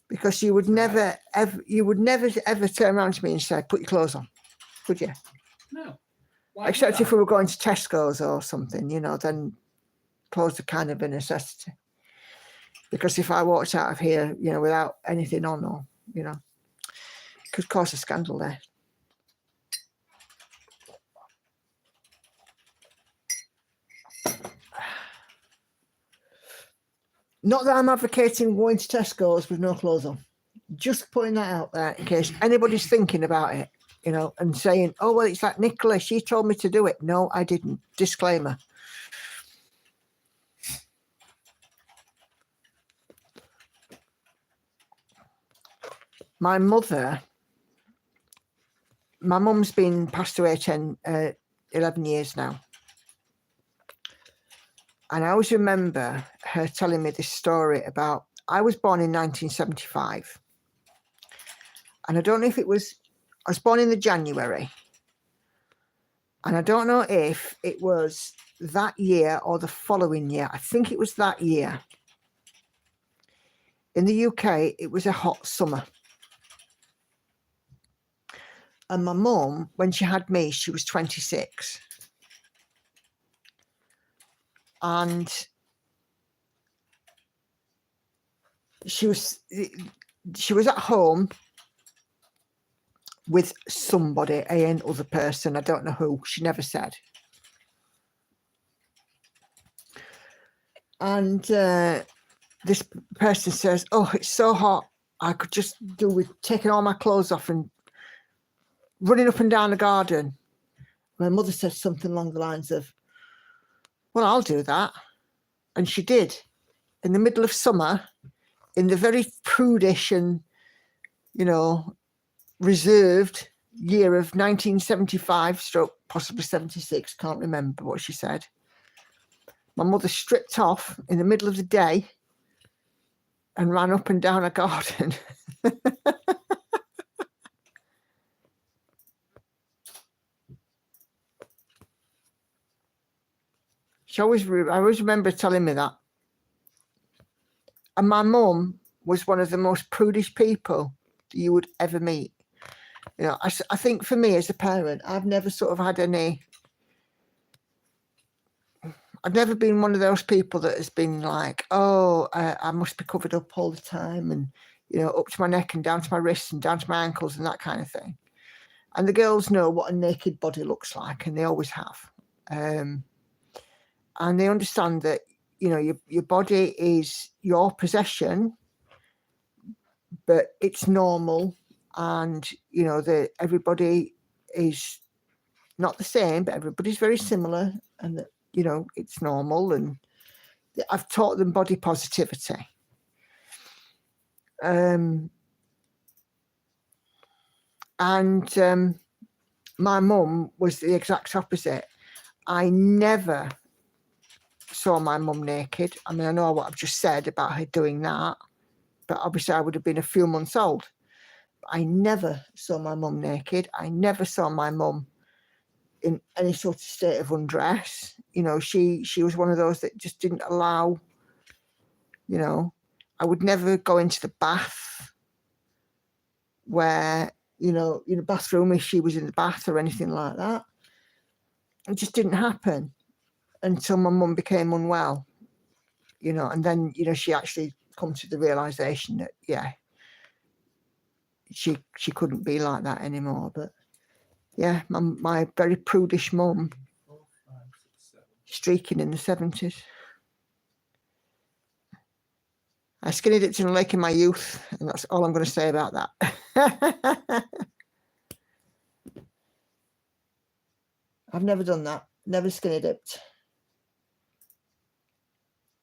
Because you would never, ever turn around to me and say, put your clothes on, would you? No. Except if we were going to Tesco's or something, you know, then clothes are kind of a necessity. Because if I walked out of here, you know, without anything on, or, you know, it could cause a scandal there. Not that I'm advocating going to Tesco's with no clothes on. Just putting that out there in case anybody's thinking about it, you know, and saying, oh, well, it's like Nicola, she told me to do it. No, I didn't. Disclaimer. My mum's been passed away 11 years now. And I always remember her telling me this story about, I was born in 1975. And I don't know if it was, I was born in the January. And I don't know if it was that year or the following year. I think it was that year. In the UK, it was a hot summer. And my mum, when she had me, she was 26. And she was at home with somebody, another person. I don't know who. She never said. And this person says, "Oh, it's so hot. I could just do with taking all my clothes off and running up and down the garden." My mother said something along the lines of, "Well, I'll do that." And she did. In the middle of summer, in the very prudish and, you know, reserved year of 1975, stroke possibly 76, can't remember what she said. My mother stripped off in the middle of the day and ran up and down a garden. I always remember telling me that. And my mum was one of the most prudish people that you would ever meet. You know, I think for me as a parent, I've never sort of had any, I've never been one of those people that has been like, oh, I must be covered up all the time and, you know, up to my neck and down to my wrists and down to my ankles and that kind of thing. And the girls know what a naked body looks like, and they always have. And they understand that, you know, your body is your possession, but it's normal. And, you know, everybody is not the same, but everybody's very similar, and that, you know, it's normal. And I've taught them body positivity. My mum was the exact opposite. I never saw my mum naked. I mean, I know what I've just said about her doing that, but obviously I would have been a few months old. I never saw my mum naked. I never saw my mum in any sort of state of undress. You know, she was one of those that just didn't allow, you know, I would never go into the bath where, you know, in the bathroom if she was in the bath or anything like that. It just didn't happen until my mum became unwell, you know, and then, you know, she actually come to the realization that, yeah, she couldn't be like that anymore. But yeah, my very prudish mum, streaking in the 70s. I skinny dipped in a lake in my youth, and that's all I'm going to say about that. I've never done that. Never skinny dipped.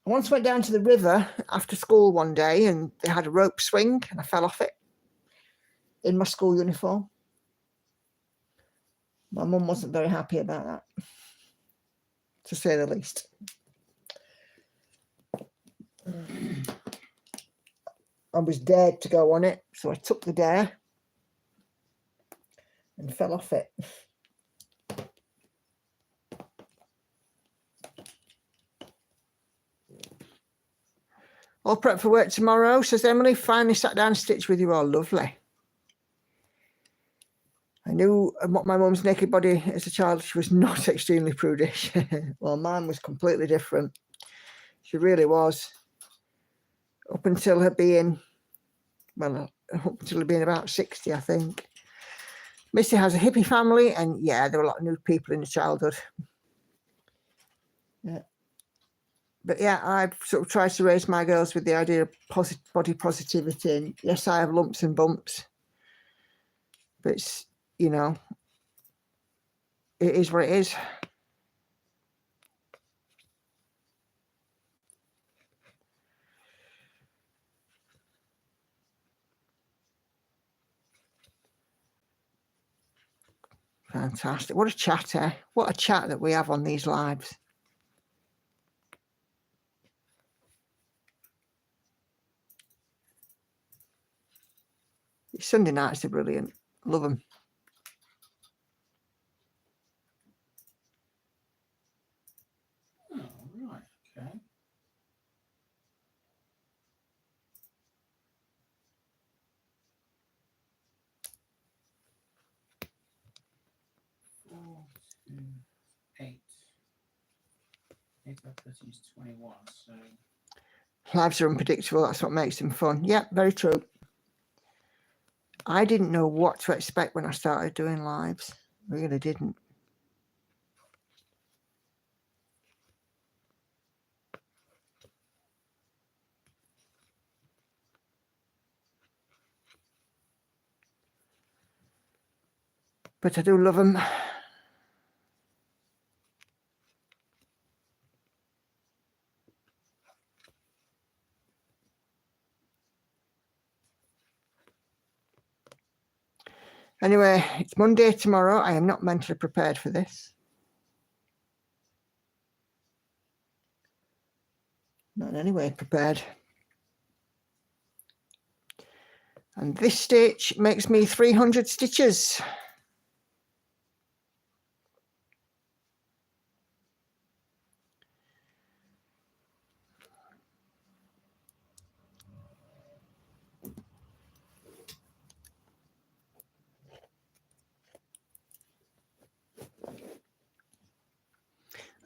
I once went down to the river after school one day, and they had a rope swing, and I fell off it in my school uniform. My mum wasn't very happy about that, to say the least. I was dared to go on it, so I took the dare and fell off it. All prep for work tomorrow, says Emily. Finally sat down and stitched with you all. Lovely. I knew what my mum's naked body as a child. She was not extremely prudish. Well, mine was completely different. She really was. Up until her being, well, up until her being about 60, I think. Missy has a hippie family, and yeah, there were a lot of new people in the childhood. Yeah. But yeah, I've sort of tried to raise my girls with the idea of body positivity. And yes, I have lumps and bumps, but it's, you know, it is what it is. Fantastic. What a chat, eh? What a chat that we have on these lives. Sunday nights are brilliant. Love them. Oh, right. Okay. Four, 2, 8. 8 by 13 is 21. So Lives are unpredictable. That's what makes them fun. Yeah, very true. I didn't know what to expect when I started doing lives. Really didn't. But I do love them. Anyway, it's Monday tomorrow. I am not mentally prepared for this. Not in any way prepared. And this stitch makes me 300 stitches.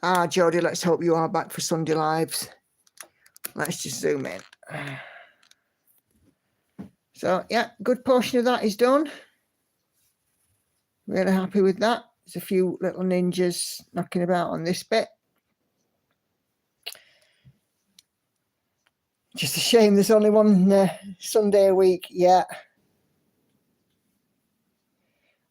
Ah, Jodie, let's hope you are back for Sunday lives. Let's just zoom in. So, yeah, good portion of that is done. Really happy with that. There's a few little ninjas knocking about on this bit. Just a shame there's only one Sunday a week. Yeah.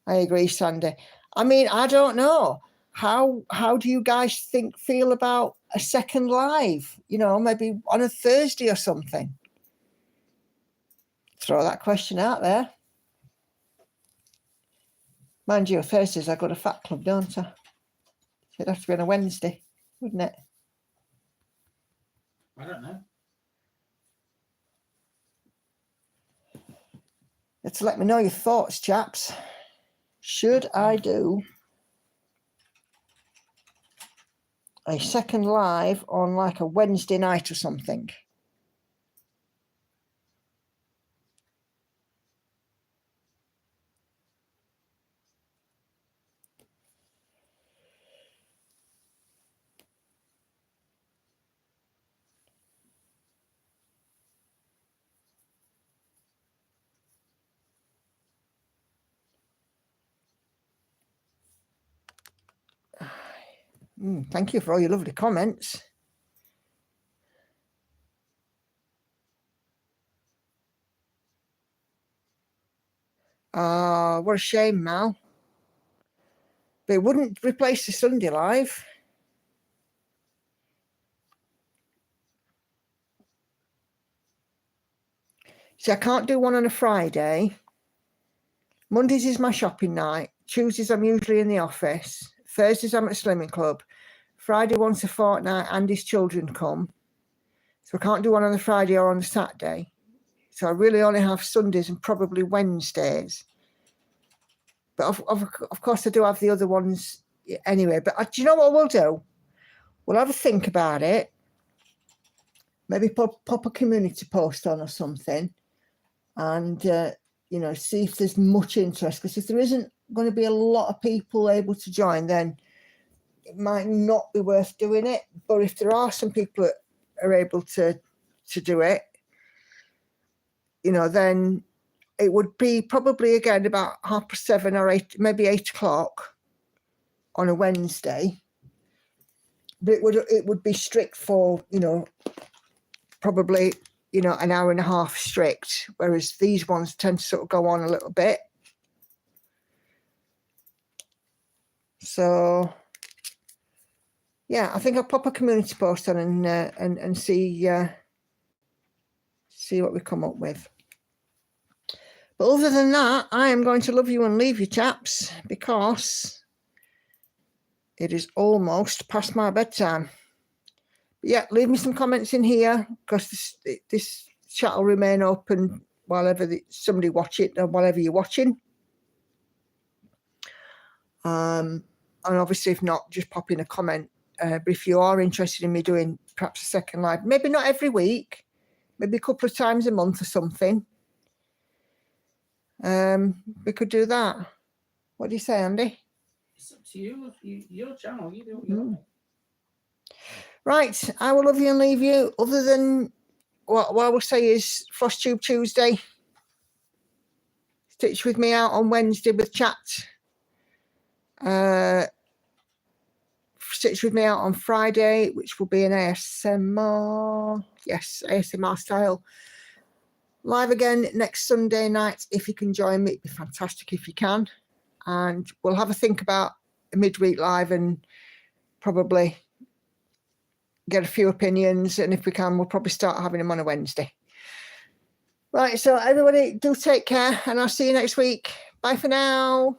I agree, Sandy. I mean, I don't know. How do you guys feel about a second live? You know, maybe on a Thursday or something. Throw that question out there. Mind you, Thursdays I go to Fat Club, don't I? It'd have to be on a Wednesday, wouldn't it? I don't know. Let's let me know your thoughts, chaps. Should I do a second live on like a Wednesday night or something? Thank you for all your lovely comments. What a shame, Mal. But it wouldn't replace the Sunday live. See, I can't do one on a Friday. Mondays is my shopping night. Tuesdays I'm usually in the office. Thursdays I'm at Slimming Club. Friday once a fortnight Andy's children come. So I can't do one on the Friday or on the Saturday. So I really only have Sundays and probably Wednesdays. But of course I do have the other ones anyway. But do you know what we'll do? We'll have a think about it. Maybe pop a community post on or something. And, you know, see if there's much interest. Because if there isn't going to be a lot of people able to join, then it might not be worth doing it. But if there are some people that are able to do it, you know, then it would be probably again about 7:30 or 8, maybe 8 o'clock on a Wednesday. But it would be strict for, you know, probably, you know, an hour and a half strict, whereas these ones tend to sort of go on a little bit. So yeah, I think I'll pop a community post on and see what we come up with. But other than that, I am going to love you and leave you, chaps, because it is almost past my bedtime. But yeah, leave me some comments in here, because this chat will remain open somebody watch it or whatever you're watching. And obviously, if not, just pop in a comment. But if you are interested in me doing perhaps a second live, maybe not every week, maybe a couple of times a month or something, we could do that. What do you say, Andy? It's up to you. Your channel. You do what you like. Right, I will love you and leave you. Other than what I will say is Frost Tube Tuesday. Stitch with me out on Wednesday with chat. Stitch with me out on Friday, which will be an ASMR. Yes, ASMR style. Live again next Sunday night. If you can join me, it'd be fantastic if you can. And we'll have a think about a midweek live and probably get a few opinions. And if we can, we'll probably start having them on a Wednesday. Right, so everybody do take care and I'll see you next week. Bye for now.